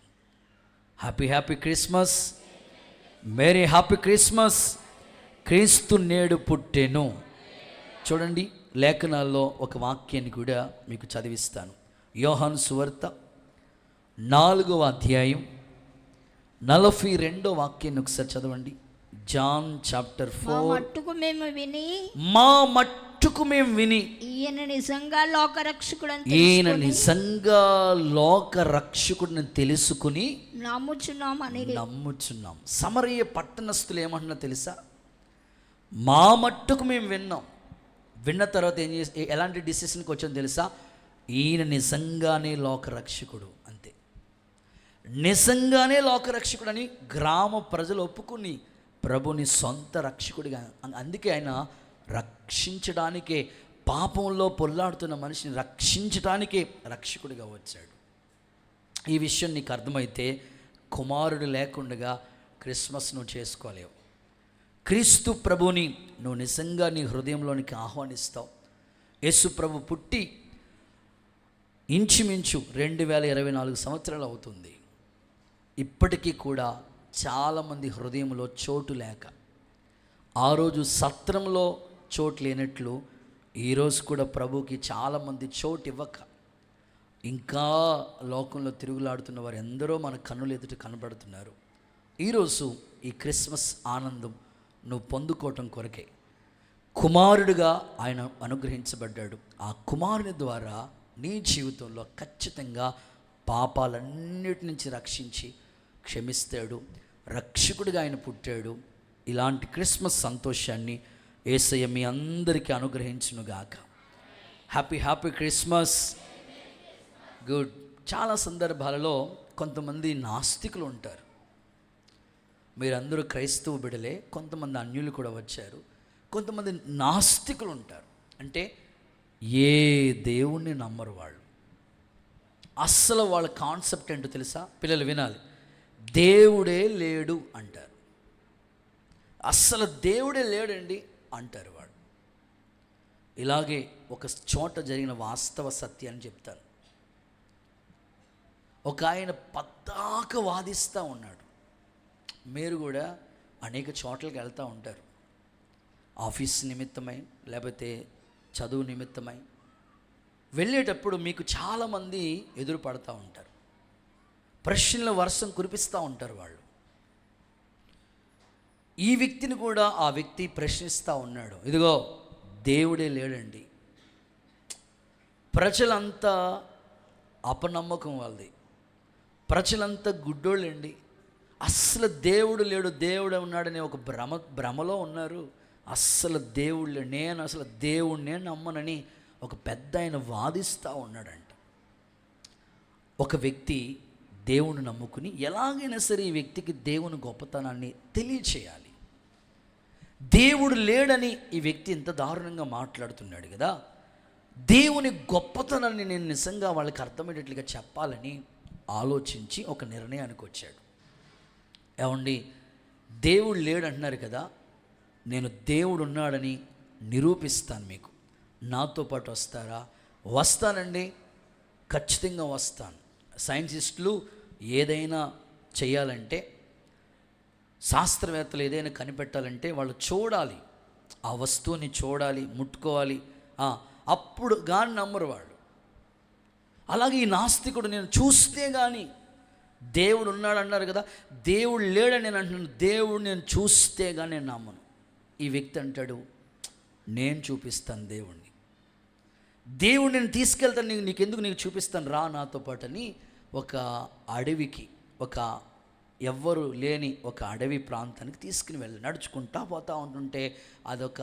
Happy happy Christmas, merry happy Christmas. క్రీస్తు నేడు పుట్టెను. చూడండి, లేఖనాల్లో ఒక వాక్యాన్ని కూడా మీకు చదివిస్తాను. యోహాను సువార్త 4వ అధ్యాయం 42వ వాక్యాన్ని ఒకసారి చదవండి. John chapter 4. మా మట్టుకు మేము విని ఈయన నిజంగా లోక రక్షకుడిని తెలుసుకుని నమ్ముచున్నాం. సమరయ పట్టణస్థులు ఏమంటున్నా తెలుసా? మా మట్టుకు మేము విన్నాం. విన్న తర్వాత ఎలాంటి డిసిషన్కి వచ్చామో తెలుసా? ఈయన నిజంగానే లోకరక్షకుడు, అంతే. నిజంగానే లోకరక్షకుడు అని గ్రామ ప్రజలు ఒప్పుకుని ప్రభుని సొంత రక్షకుడిగా, అందుకే ఆయన రక్షించడానికే, పాపంలో పొల్లాడుతున్న మనిషిని రక్షించడానికే రక్షకుడిగా వచ్చాడు. ఈ విషయం నీకు అర్థమైతే కుమారుడు లేకుండా క్రిస్మస్ నువ్వు చేసుకోలేవు. క్రీస్తు ప్రభుని నువ్వు నిజంగా నీ హృదయంలోనికి ఆహ్వానిస్తావు. యేసు ప్రభు పుట్టి ఇంచుమించు 2024 సంవత్సరాలు అవుతుంది. ఇప్పటికీ కూడా చాలామంది హృదయంలో చోటు లేక, ఆ రోజు సత్రంలో చోటు లేనట్లు ఈరోజు కూడా ప్రభుకి చాలామంది చోటు ఇవ్వక ఇంకా లోకంలో తిరుగులాడుతున్న వారు ఎందరో మన కన్నుల ఎదుట కనబడుతున్నారు. ఈరోజు ఈ క్రిస్మస్ ఆనందం నువ్వు పొందుకోవటం కొరకే కుమారుడిగా ఆయన అనుగ్రహించబడ్డాడు. ఆ కుమారుని ద్వారా నీ జీవితంలో ఖచ్చితంగా పాపాలన్నిటి నుంచి రక్షించి క్షమిస్తాడు. రక్షకుడిగా ఆయన పుట్టాడు. ఇలాంటి క్రిస్మస్ సంతోషాన్ని యేసయ్య మీ అందరికీ అనుగ్రహించునుగాక. Happy happy Christmas. గుడ్. చాలా సందర్భాలలో కొంతమంది నాస్తికులు ఉంటారు. మీరందరూ క్రైస్తవ బిడలే, కొంతమంది అన్యులు కూడా వచ్చారు. కొంతమంది నాస్తికులు ఉంటారు. అంటే ఏ దేవుణ్ణి నమ్మరు వాళ్ళు. అస్సలు వాళ్ళ కాన్సెప్ట్ ఏంటో తెలుసా? పిల్లలు వినాలి. దేవుడే లేడు అంటారు. అస్సలు దేవుడే లేడండి అంటారు వాడు. ఇలాగే ఒక చోట జరిగిన వాస్తవ సత్యాన్ని చెప్తాను. ఒక ఆయన పద్దాక వాదిస్తూ ఉన్నాడు. మీరు కూడా అనేక చోట్లకి వెళ్తూ ఉంటారు, ఆఫీస్ నిమిత్తమై లేకపోతే చదువు నిమిత్తమై. వెళ్ళేటప్పుడు మీకు చాలామంది ఎదురు పడుతూ ఉంటారు. ప్రశ్నల వర్షం కురిపిస్తూ ఉంటారు వాళ్ళు. ఈ వ్యక్తిని కూడా ఆ వ్యక్తి ప్రశ్నిస్తూ ఉన్నాడు. ఇదిగో దేవుడే లేడండి. ప్రజలంతా అపనమ్మకం వాళ్ళది. ప్రజలంతా గుడ్డోళ్ళండి. అస్సలు దేవుడు లేడు, దేవుడు ఉన్నాడనే ఒక భ్రమలో ఉన్నారు. అస్సలు దేవుడు లేడు, నేను అసలు దేవుడినే నమ్మనని ఒక పెద్ద ఆయన వాదిస్తూ ఉన్నాడంట. ఒక వ్యక్తి దేవుని నమ్ముకుని ఎలాగైనా సరే ఈ వ్యక్తికి దేవుని గొప్పతనాన్ని తెలియచేయాలి. దేవుడు లేడని ఈ వ్యక్తి ఇంత దారుణంగా మాట్లాడుతున్నాడు కదా, దేవుని గొప్పతనాన్ని నేను నిజంగా వాళ్ళకి అర్థమయ్యేటట్లుగా చెప్పాలని ఆలోచించి ఒక నిర్ణయానికి వచ్చాడు. ఏమండి, దేవుడు లేడు అంటున్నారు కదా, నేను దేవుడు ఉన్నాడని నిరూపిస్తాను. మీకు నాతో పాటు వస్తారా? వస్తానండి, ఖచ్చితంగా వస్తాను. సైంటిస్టులు ఏదైనా చేయాలంటే, శాస్త్రవేత్తలు ఏదైనా కనిపెట్టాలంటే వాళ్ళు చూడాలి, ఆ వస్తువుని చూడాలి, ముట్టుకోవాలి, అప్పుడు కానీ నమ్మరు వాళ్ళు. అలాగే ఈ నాస్తికుడు నేను చూస్తే కానీ దేవుడు ఉన్నాడు అన్నారు కదా, దేవుడు లేడని నేను అంటున్నాను, దేవుడు నేను చూస్తే కానీ నేను నమ్మను. ఈ వ్యక్తి అంటాడు, నేను చూపిస్తాను దేవుణ్ణి, దేవుడు నేను తీసుకెళ్తాను, నీకెందుకు నీకు చూపిస్తాను, రా నాతో పాటు అని ఒక అడవికి, ఒక ఎవ్వరు లేని ఒక అడవి ప్రాంతానికి తీసుకుని వెళ్ళి నడుచుకుంటా పోతూ ఉంటుంటే అదొక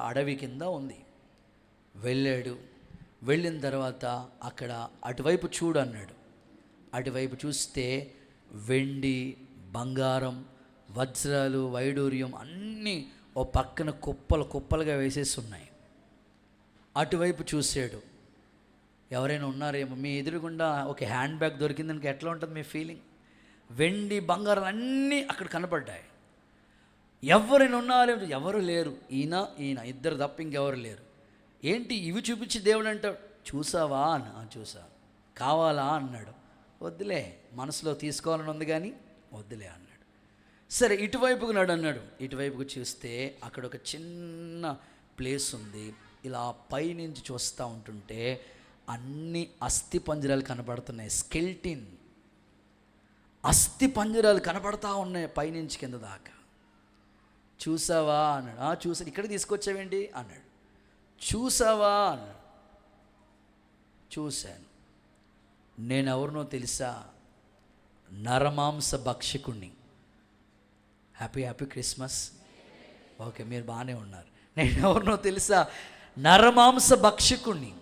అడవి కింద ఉంది. వెళ్ళాడు. వెళ్ళిన తర్వాత అక్కడ అటువైపు చూడు అన్నాడు. అటువైపు చూస్తే వెండి, బంగారం, వజ్రాలు, వైడూర్యం అన్నీ ఓ పక్కన కుప్పలుగా వేసేసి ఉన్నాయి. అటువైపు చూసాడు. ఎవరైనా ఉన్నారేమో మీ ఎదురుగుండా ఒక హ్యాండ్ బ్యాగ్ దొరికిందానికి ఎట్లా ఉంటుంది మీ ఫీలింగ్? వెండి, బంగారం అన్నీ అక్కడ కనపడ్డాయి. ఎవరైనా ఉన్నారేమో, ఎవరు లేరు. ఈయన ఇద్దరు తప్ప ఇంకెవరు లేరు. ఏంటి ఇవి చూపించి దేవుడు అంటాడు. చూసావా అన్న. చూసా. కావాలా అన్నాడు. వద్దులే, మనసులో తీసుకోవాలని ఉంది కానీ వద్దులే అన్నాడు. సరే ఇటువైపుకు నడు అన్నాడు. ఇటువైపుకు చూస్తే అక్కడ ఒక చిన్న ప్లేస్ ఉంది. ఇలా పైనుంచి చూస్తూ ఉంటుంటే అన్ని అస్థి పంజరాలు కనబడుతున్నాయి. స్కెల్టిన్ అస్థి పంజరాలు కనబడతా ఉన్నాయి పైనుంచి కింద దాకా. చూసావా అన్నాడు. చూసాను. ఇక్కడ తీసుకొచ్చావేంటి అన్నాడు. చూసావా అన్నాడు. చూశాను. నేను ఎవరినో తెలుసా? నరమాంస భక్షకుణ్ణి. Happy Christmas. ఓకే, మీరు బాగానే ఉన్నారు. నేను ఎవరినో తెలుసా? నరమాంస భక్షకుణ్ణి.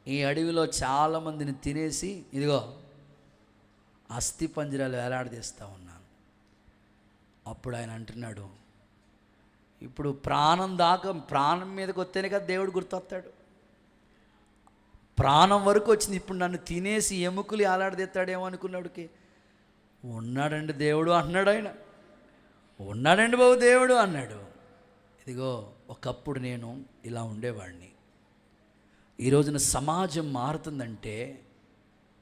ఈ అడవిలో చాలామందిని తినేసి ఇదిగో అస్థి పంజరాలు వేలాడదీస్తూ ఉన్నాను. అప్పుడు ఆయన అంటున్నాడు, ఇప్పుడు ప్రాణం మీదకి వస్తేనే కదా దేవుడు గుర్తొస్తాడు. ప్రాణం వరకు వచ్చింది, ఇప్పుడు నన్ను తినేసి ఎముకలు వేలాడదీస్తాడేమో అనుకున్నాడుకి. ఉన్నాడండి దేవుడు అన్నాడు ఆయన. ఉన్నాడండి బాబు దేవుడు అన్నాడు. ఇదిగో ఒకప్పుడు నేను ఇలా ఉండేవాడిని. ఈ రోజున సమాజం మారుతుందంటే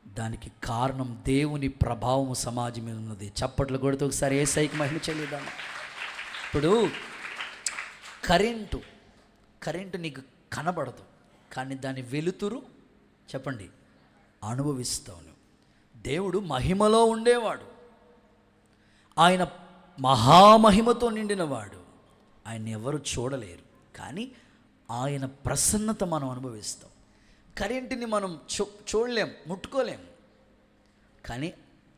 దానికి కారణం దేవుని ప్రభావం సమాజం మీద ఉన్నది. చప్పట్లు కొడుతూ ఒకసారి యేసయ్యకి మహిమ చెల్లిద్దాం. ఇప్పుడు కరెంటు నీకు కనబడదు, కానీ దాని వెలుతురు చెప్పండి అనుభవిస్తాను. దేవుడు మహిమలో ఉండేవాడు. ఆయన మహామహిమతో నిండినవాడు. ఆయన ఎవరు చూడలేరు, కానీ ఆయన ప్రసన్నత మనం అనుభవిస్తాం. కరెంటుని మనం చూడలేం, ముట్టుకోలేం, కానీ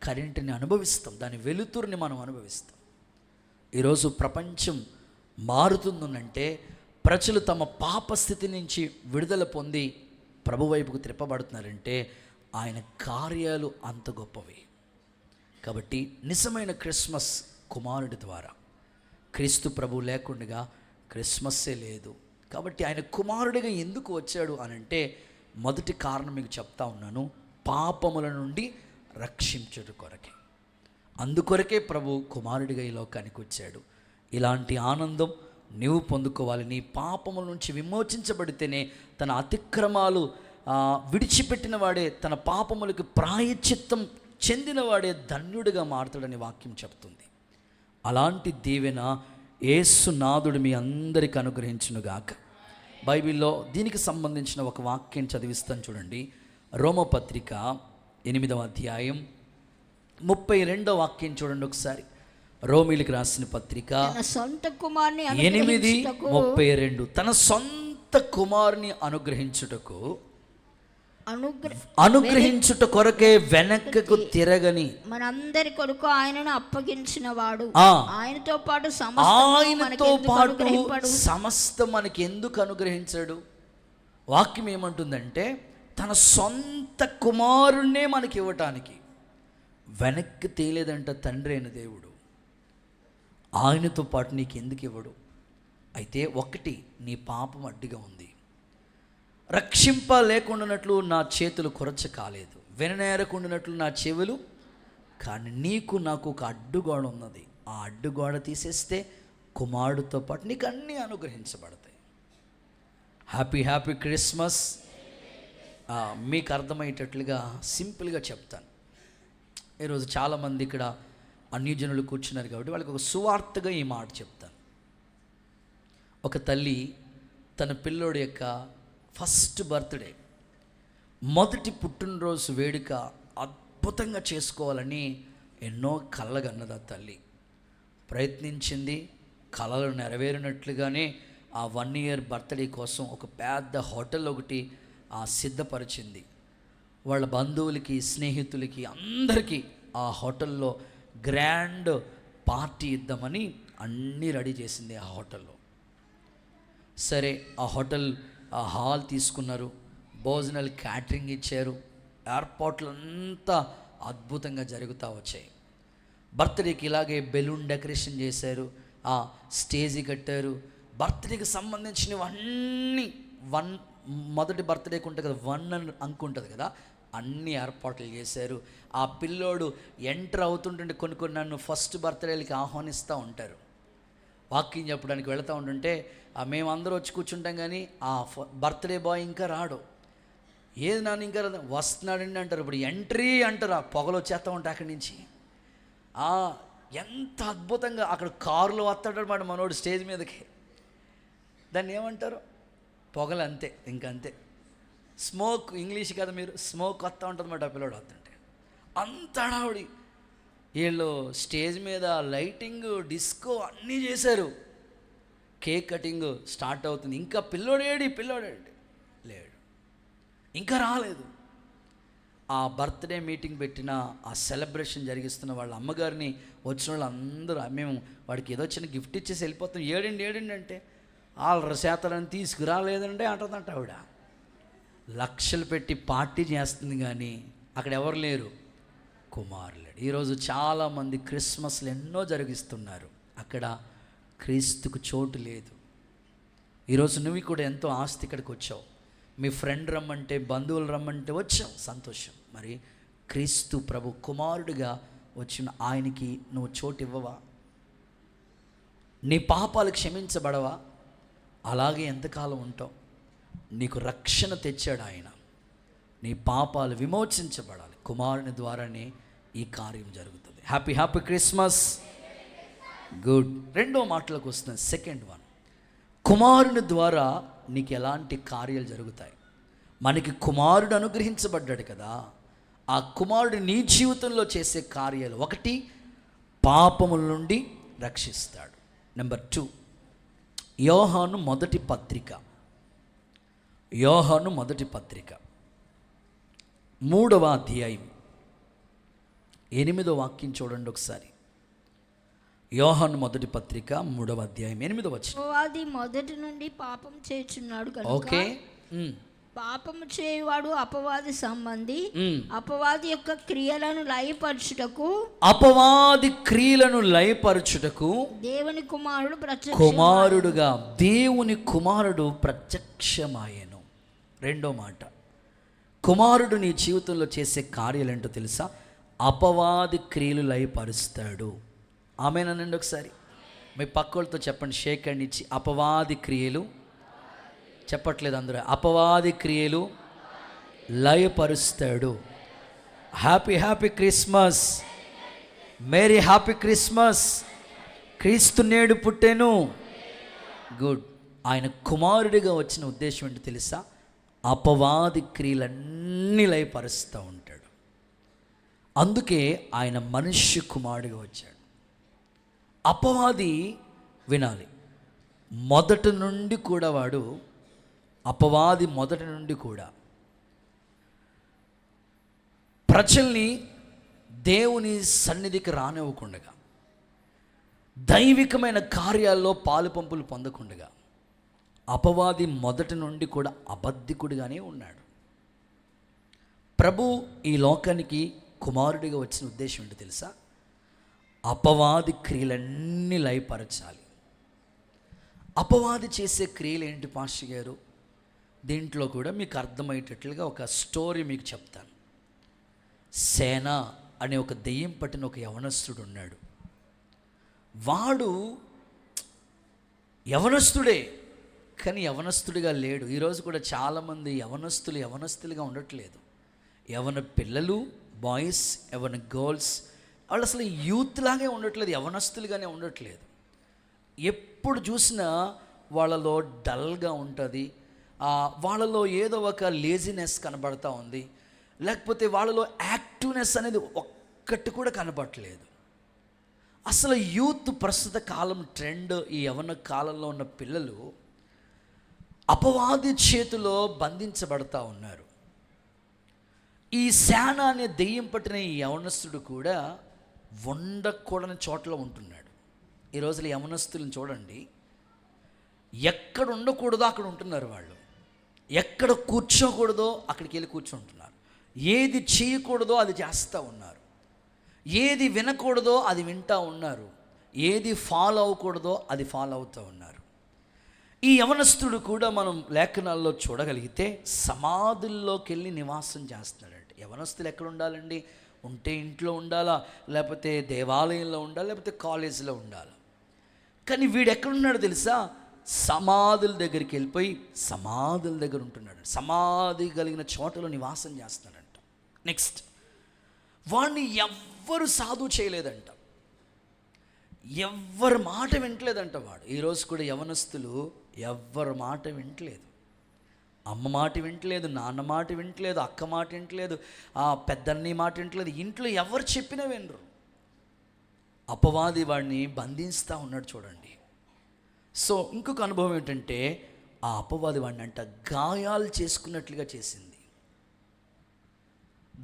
కరెంటుని అనుభవిస్తాం. దాని వెలుతురుని మనం అనుభవిస్తాం. ఈరోజు ప్రపంచం మారుతుందనంటే ప్రజలు తమ పాప స్థితి నుంచి విడుదల పొంది ప్రభు వైపుకు త్రిప్పబడుతున్నారంటే ఆయన కార్యాలు అంత గొప్పవి. కాబట్టి నిజమైన క్రిస్మస్ కుమారుడి ద్వారా. క్రీస్తు ప్రభు లేకుండా క్రిస్మస్సే లేదు. కాబట్టి ఆయన కుమారుడిగా ఎందుకు వచ్చాడు అనంటే మొదటి కారణం మీకు చెప్తా ఉన్నాను, పాపముల నుండి రక్షించుట కొరకే. అందుకొరకే ప్రభు కుమారుడిగా ఈ లోకానికి వచ్చాడు. ఇలాంటి ఆనందం నీవు పొందుకోవాలి. నీ పాపముల నుంచి విమోచించబడితేనే తన అతిక్రమాలు విడిచిపెట్టిన వాడే, తన పాపములకు ప్రాయశ్చిత్తం చెందినవాడే ధన్యుడిగా మారుతాడని వాక్యం చెప్తుంది. అలాంటి దీవెన యేసునాథుడు మీ అందరికి అనుగ్రహించునుగాక. బైబిల్లో దీనికి సంబంధించిన ఒక వాక్యం చదివిస్తాను చూడండి. రోమపత్రిక 8వ అధ్యాయం 32వ వాక్యం చూడండి ఒకసారి. రోమీలకు రాసిన పత్రిక 8:32. తన సొంత కుమారుని అనుగ్రహించుట కొరకే వెనక్కకు తిరగని మనందరి కొరకు ఆయనను అప్పగించిన వాడు. ఆయనతో పాటు సమస్తం మనకి ఎందుకు అనుగ్రహించాడు? వాక్యం ఏమంటుందంటే తన సొంత కుమారుణ్ణే మనకి ఇవ్వటానికి. వెనక్కి తేలేదంట తండ్రి అయిన దేవుడు. ఆయనతో పాటు నీకు ఎందుకు ఇవ్వడు? అయితే ఒకటి, నీ పాపం అడ్డుగా ఉంది. రక్షింప లేకుండానట్లు నా చేతులు కొరచ కాలేదు, విననేరకుండానట్లు నా చెవులు, కానీ నీకు నాకు ఒక అడ్డుగోడ ఉన్నది. ఆ అడ్డుగోడ తీసేస్తే కుమారుడితో పాటు నీకు అన్నీ అనుగ్రహించబడతాయి. Happy Christmas. మీకు అర్థమయ్యేటట్లుగా సింపుల్గా చెప్తాను. ఈరోజు చాలామంది ఇక్కడ అన్యజనులు కూర్చున్నారు కాబట్టి వాళ్ళకి ఒక సువార్తగా ఈ మాట చెప్తాను. ఒక తల్లి తన పిల్లోడి యొక్క ఫస్ట్ బర్త్డే, మొదటి పుట్టినరోజు వేడుక అద్భుతంగా చేసుకోవాలని ఎన్నో కలగన్నది ఆ తల్లి. ప్రయత్నించింది. కలలు నెరవేరినట్లుగానే ఆ 1 year బర్త్డే కోసం ఒక పెద్ద హోటల్ ఒకటి సిద్ధపరిచింది. వాళ్ళ బంధువులకి, స్నేహితులకి, అందరికీ ఆ హోటల్లో గ్రాండ్ పార్టీ ఇద్దామని అన్నీ రెడీ చేసింది ఆ హోటల్లో. సరే, ఆ హోటల్ ఆ హాల్ తీసుకున్నారు, భోజనాలు క్యాటరింగ్ ఇచ్చారు, ఏర్పాట్లు అంతా అద్భుతంగా జరుగుతూ వచ్చాయి. బర్త్డేకి ఇలాగే బెలూన్ డెకరేషన్ చేశారు, ఆ స్టేజీ కట్టారు. బర్త్డేకి సంబంధించినవన్నీ మొదటి బర్త్డేకి ఉంటుంది కదా, 1 అని అంకు ఉంటుంది కదా, అన్ని ఏర్పాట్లు చేశారు. ఆ పిల్లోడు ఎంటర్ అవుతుంటుంటే కొన్ని నన్ను ఫస్ట్ బర్త్డేలకి ఆహ్వానిస్తూ ఉంటారు. వాకింగ్ చెప్పడానికి వెళుతూ ఉంటుంటే మేమందరూ వచ్చి కూర్చుంటాం, కానీ ఆ బర్త్డే బాయ్ ఇంకా రాడు. ఏది నాన్న ఇంకా వస్తున్నాడండి అంటారు. ఇప్పుడు ఎంట్రీ అంటారు, ఆ పొగలు వచ్చేస్తూ ఉంటాయి అక్కడి నుంచి. ఎంత అద్భుతంగా అక్కడ కారులో వస్తాడనమాట మనోడు స్టేజ్ మీదకి. దాన్ని ఏమంటారు, పొగలు, అంతే, ఇంకంతే. స్మోక్, ఇంగ్లీష్ కదా మీరు, స్మోక్ వస్తూ ఉంటుంది అన్నమాట ఆ పిల్లడు వస్తుంటే. అంత హడావుడి. వీళ్ళు స్టేజ్ మీద లైటింగ్, డిస్కో అన్నీ చేశారు. కేక్ కటింగ్ స్టార్ట్ అవుతుంది. ఇంకా పిల్లోడేడి లేడు, ఇంకా రాలేదు. ఆ బర్త్డే మీటింగ్ పెట్టిన, ఆ సెలబ్రేషన్ జరిగిస్తున్న వాళ్ళ అమ్మగారిని వచ్చిన వాళ్ళు అందరూ, మేము వాడికి ఏదో చిన్న గిఫ్ట్ ఇచ్చేసి వెళ్ళిపోతాం, ఏడండి అంటే, వాళ్ళ శాతాన్ని తీసుకురాలేదంటే అంటుందంట ఆవిడ. లక్షలు పెట్టి పార్టీ చేస్తుంది, కానీ అక్కడ ఎవరు లేరు, కుమారులేడు. ఈరోజు చాలామంది క్రిస్మస్లు ఎన్నో జరిగిస్తున్నారు, అక్కడ క్రీస్తుకు చోటు లేదు. ఈరోజు నువ్వు కూడా ఎంతో ఆస్తి ఇక్కడికి వచ్చావు, మీ ఫ్రెండ్ రమ్మంటే, బంధువులు రమ్మంటే వచ్చావు, సంతోషం. మరి క్రీస్తు ప్రభు కుమారుడిగా వచ్చిన ఆయనకి నువ్వు చోటు ఇవ్వవా? నీ పాపాలు క్షమించబడవా? అలాగే ఎంతకాలం ఉంటావు? నీకు రక్షణ తెచ్చాడు ఆయన, నీ పాపాలు విమోచించబడాలి. కుమారుని ద్వారానే ఈ కార్యం జరుగుతుంది. Happy Christmas. గుడ్. రెండో మాటలకు వస్తుంది, సెకండ్ వన్. కుమారుని ద్వారా నీకు ఎలాంటి కార్యాలు జరుగుతాయి? మనకి కుమారుడు అనుగ్రహించబడ్డాడు కదా, ఆ కుమారుడు నీ జీవితంలో చేసే కార్యాలు, 1, పాపముల నుండి రక్షిస్తాడు. నెంబర్ 2, యోహాను మొదటి పత్రిక 3వ అధ్యాయం 8వ వాక్యం చూడండి ఒకసారి. యోహాను మొదటి పత్రిక 3వ అధ్యాయం 8వ వచనం. అది మొదటి నుండి పాపం చేయుచున్నాడు కనుక, ఓకే, పాపము చేయువాడు అపవాది సంబంధి, అపవాది యొక్క క్రియలను లయపరచుటకు దేవుని కుమారుడు ప్రత్యక్షమాయెను. రెండో మాట, కుమారుడు నీ జీవితంలో చేసే కార్యాలు ఏంటో తెలుసా? అపవాది క్రియలు లయపరుస్తాడు. ఆమేనండి. ఒకసారి మీ పక్కోళ్ళతో చెప్పండి, షేక్ హ్యాండ్ ఇచ్చి. అపవాది క్రియలు, చెప్పట్లేదు అందరూ, అపవాది క్రియలు లయపరుస్తాడు. Happy Christmas, merry happy Christmas. క్రీస్తు నేడు పుట్టెను. గుడ్. ఆయన కుమారుడిగా వచ్చిన ఉద్దేశం ఏంటో తెలుసా? అపవాది క్రియలన్నీ లయపరుస్తూ ఉంటాడు. అందుకే ఆయన మనుష్య కుమారుడిగా వచ్చాడు. అపవాది, వినాలి, మొదటి నుండి కూడా ప్రజల్ని దేవుని సన్నిధికి రానివ్వకుండగా, దైవికమైన కార్యాల్లో పాలు పంపులు పొందకుండగా, అపవాది మొదటి నుండి కూడా అబద్ధికుడిగానే ఉన్నాడు. ప్రభు ఈ లోకానికి కుమారుడిగా వచ్చిన ఉద్దేశం ఏంటో తెలుసా? అపవాది క్రియలన్నీ లయపరచాలి. అపవాది చేసే క్రియలు ఏంటి పాస్టర్ గారు? దీంట్లో కూడా మీకు అర్థమయ్యేటట్లుగా ఒక స్టోరీ మీకు చెప్తాను. సేన అనే ఒక దెయ్యం పట్టిన ఒక యవనస్తుడు ఉన్నాడు. వాడు యవనస్తుడే, కానీ యవనస్తుడిగా లేడు. ఈరోజు కూడా చాలామంది యవనస్తులుగా ఉండట్లేదు. యవన పిల్లలు, బాయ్స్, యవన గర్ల్స్, వాళ్ళు అసలు యూత్ లాగే ఉండట్లేదు, యవనస్తులుగానే ఉండట్లేదు. ఎప్పుడు చూసినా వాళ్ళలో డల్గా ఉంటుంది, వాళ్ళలో ఏదో ఒక లేజినెస్ కనబడతా ఉంది, లేకపోతే వాళ్ళలో యాక్టివ్నెస్ అనేది ఒక్కటి కూడా కనబడట్లేదు. అసలు యూత్ ప్రస్తుత కాలం ట్రెండ్, ఈ యవన కాలంలో ఉన్న పిల్లలు అపవాది చేతిలో బంధించబడతా ఉన్నారు. ఈ సేన అనే దెయ్యం పట్టిన ఈ యవనస్తుడు కూడా ఉండకూడని చోట్ల ఉంటున్నాడు. ఈ రోజులు యవనస్తులను చూడండి, ఎక్కడ ఉండకూడదో అక్కడ ఉంటున్నారు వాళ్ళు, ఎక్కడ కూర్చోకూడదో అక్కడికి వెళ్ళి కూర్చుంటున్నారు, ఏది చేయకూడదో అది చేస్తూ ఉన్నారు, ఏది వినకూడదో అది వింటూ ఉన్నారు, ఏది ఫాలో అవ్వకూడదో అది ఫాలో అవుతూ ఉన్నారు. ఈ యవనస్తుడు కూడా మనం లేఖనాల్లో చూడగలిగితే సమాధుల్లోకి వెళ్ళి నివాసం చేస్తున్నాడంటే. యవనస్తులు ఎక్కడ ఉండాలండి? ఉంటే ఇంట్లో ఉండాలా, లేకపోతే దేవాలయంలో ఉండాలా, లేకపోతే కాలేజీలో ఉండాలా. కానీ వీడు ఎక్కడున్నాడో తెలుసా? సమాధుల దగ్గరికి వెళ్ళిపోయి సమాధుల దగ్గర ఉంటున్నాడు. సమాధి కలిగిన చోటలో నివాసం చేస్తున్నాడంట. నెక్స్ట్, వాడిని ఎవ్వరు సాధువు చేయలేదంట, ఎవ్వరి మాట వింటలేదంట వాడు. ఈరోజు కూడా యవనస్తులు ఎవ్వరి మాట వింటలేదు. అమ్మ మాట వింటలేదు, నాన్న మాట వింటలేదు, అక్క మాట వింటలేదు, ఆ పెద్దన్ని మాట వింటలేదు, ఇంట్లో ఎవరు చెప్పినా వినరు. అపవాది వాడిని బంధిస్తూ ఉన్నాడు చూడండి. సో ఇంకొక అనుభవం ఏంటంటే, ఆ అపవాది వాడిని అంట గాయాలు చేసుకున్నట్లుగా చేసింది.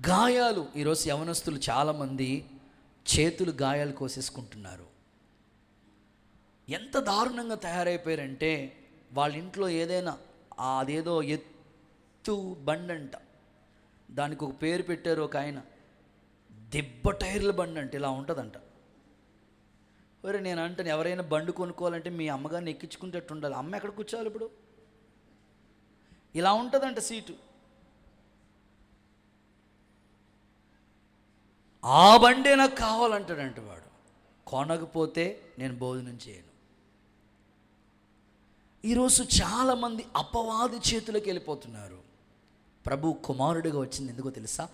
గాయాలు. ఈరోజు యవనస్తులు చాలామంది చేతులు గాయాలు కోసేసుకుంటున్నారు. ఎంత దారుణంగా తయారైపోయారంటే, వాళ్ళ ఇంట్లో ఏదైనా అదేదో ఎత్తు బండంట, దానికి ఒక పేరు పెట్టారు ఒక ఆయన, దెబ్బ టైర్ల బండి అంటే ఇలా ఉంటుందంట. ఒరే నేను అంటాను, ఎవరైనా బండి కొనుక్కోవాలంటే మీ అమ్మగారిని ఎక్కించుకుంటట్టు ఉండాలి. అమ్మ ఎక్కడ కూర్చోవాలి ఇప్పుడు? ఇలా ఉంటుందంట సీటు. ఆ బండే నాకు కావాలంటాడంట వాడు. కొనకపోతే నేను భోజనం చేయను. ఈరోజు చాలామంది అపవాది చేతులకు వెళ్ళిపోతున్నారు. ప్రభు కుమారుడిగా వచ్చింది ఎందుకో తెలుసా?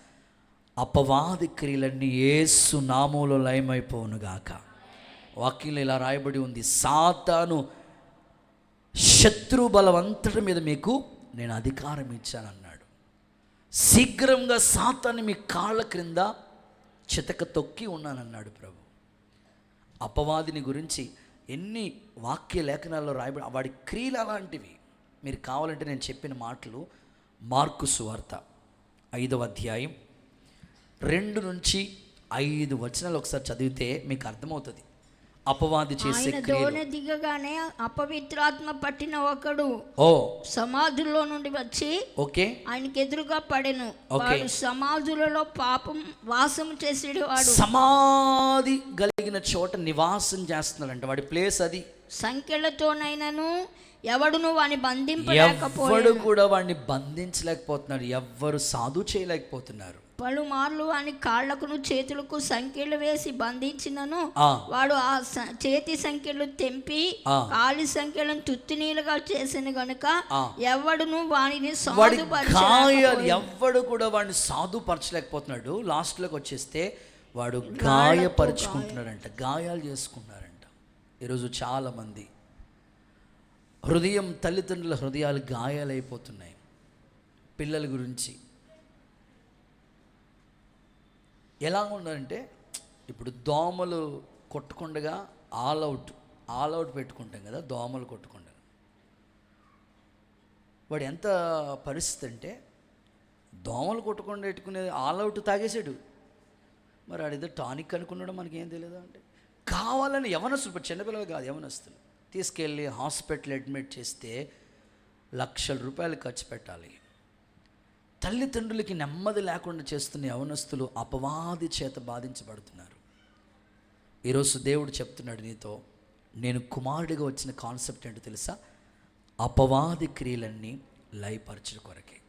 అపవాది క్రియలన్నీ యేసు నామములో లయమైపోవునుగాక. వాక్యంలో ఇలా రాయబడి ఉంది, సాతాను శత్రు బలవంతటి మీద మీకు నేను అధికారం ఇచ్చానన్నాడు. శీఘ్రంగా సాతాన్ని మీ కాళ్ళ క్రింద చితక తొక్కి ఉన్నానన్నాడు ప్రభు. అపవాదిని గురించి ఎన్ని వాక్య లేఖనాల్లో రాయబడి, వాడి క్రియలు అలాంటివి. మీరు కావాలంటే నేను చెప్పిన మాటలు మార్కు సువార్త 5వ అధ్యాయం 2 నుంచి 5 వచనాలు ఒకసారి చదివితే మీకు అర్థమవుతుంది అపవాది చేసే క్రియలు. దిగగానే అపవిత్రాత్మ పట్టిన ఒకడు సమాధుల్లో నుండి వచ్చి ఆయనకి ఎదురుగా పడెను. వాడు సమాధులలో పాపం వాసం చేసేవాడు. సమాధి కలిగిన చోట నివాసం చేస్తున్నాడంట. వాడి ప్లేస్ అది. సంఖ్యలతోనైనను ఎవడును వాడిని బంధింపలేకపోయాడు. కూడా వాడిని బంధించలేకపోతున్నాడు. ఎవ్వరు సాధు చేయలేకపోతున్నారు. పలుమార్లు వాని కాళ్లకును చేతులకు సంఖ్యలు వేసి బంధించినను వాడు ఆ చేతి సంఖ్యలు తెంపి కాలి సంఖ్యలను తుత్తినీలుగా చేసిన గనుక ఎవడును వాడిని ఎవ్వడు కూడా వాడిని సాధుపరచలేకపోతున్నాడు. లాస్ట్లోకి వచ్చేస్తే వాడు గాయపరుచుకుంటున్నాడంట, గాయాలు చేసుకుంటున్నారంట. ఈరోజు చాలామంది తల్లిదండ్రుల హృదయాలు గాయాలైపోతున్నాయి. పిల్లల గురించి ఎలా ఉన్నారంటే, ఇప్పుడు దోమలు కొట్టుకుండగా ఆల్ అవుట్ పెట్టుకుంటాం కదా, దోమలు కొట్టుకుండగా వాడు ఎంత పరిస్థితి అంటే, దోమలు కొట్టుకుండా పెట్టుకునేది ఆల్ అవుట్ తాగేసాడు. మరి ఆడేదో టానిక్ అనుకున్నాడు, మనకేం తెలియదు. అంటే కావాలని యవనస్తులు, ఇప్పుడు చిన్నపిల్లలు కాదు, యవనస్తులు తీసుకెళ్ళి హాస్పిటల్ అడ్మిట్ చేస్తే లక్షల రూపాయలు ఖర్చు పెట్టాలి. తల్లిదండ్రులకి నెమ్మది లేకుండా చేస్తున్న యవనస్తులు అపవాది చేత బాధించబడుతున్నారు. ఈరోజు దేవుడు చెప్తున్నాడు నీతో, నేను కుమారుడిగా వచ్చిన కాన్సెప్ట్ ఏంటో తెలుసా? అపవాది క్రియలన్నీ లయపరచడం కొరకే.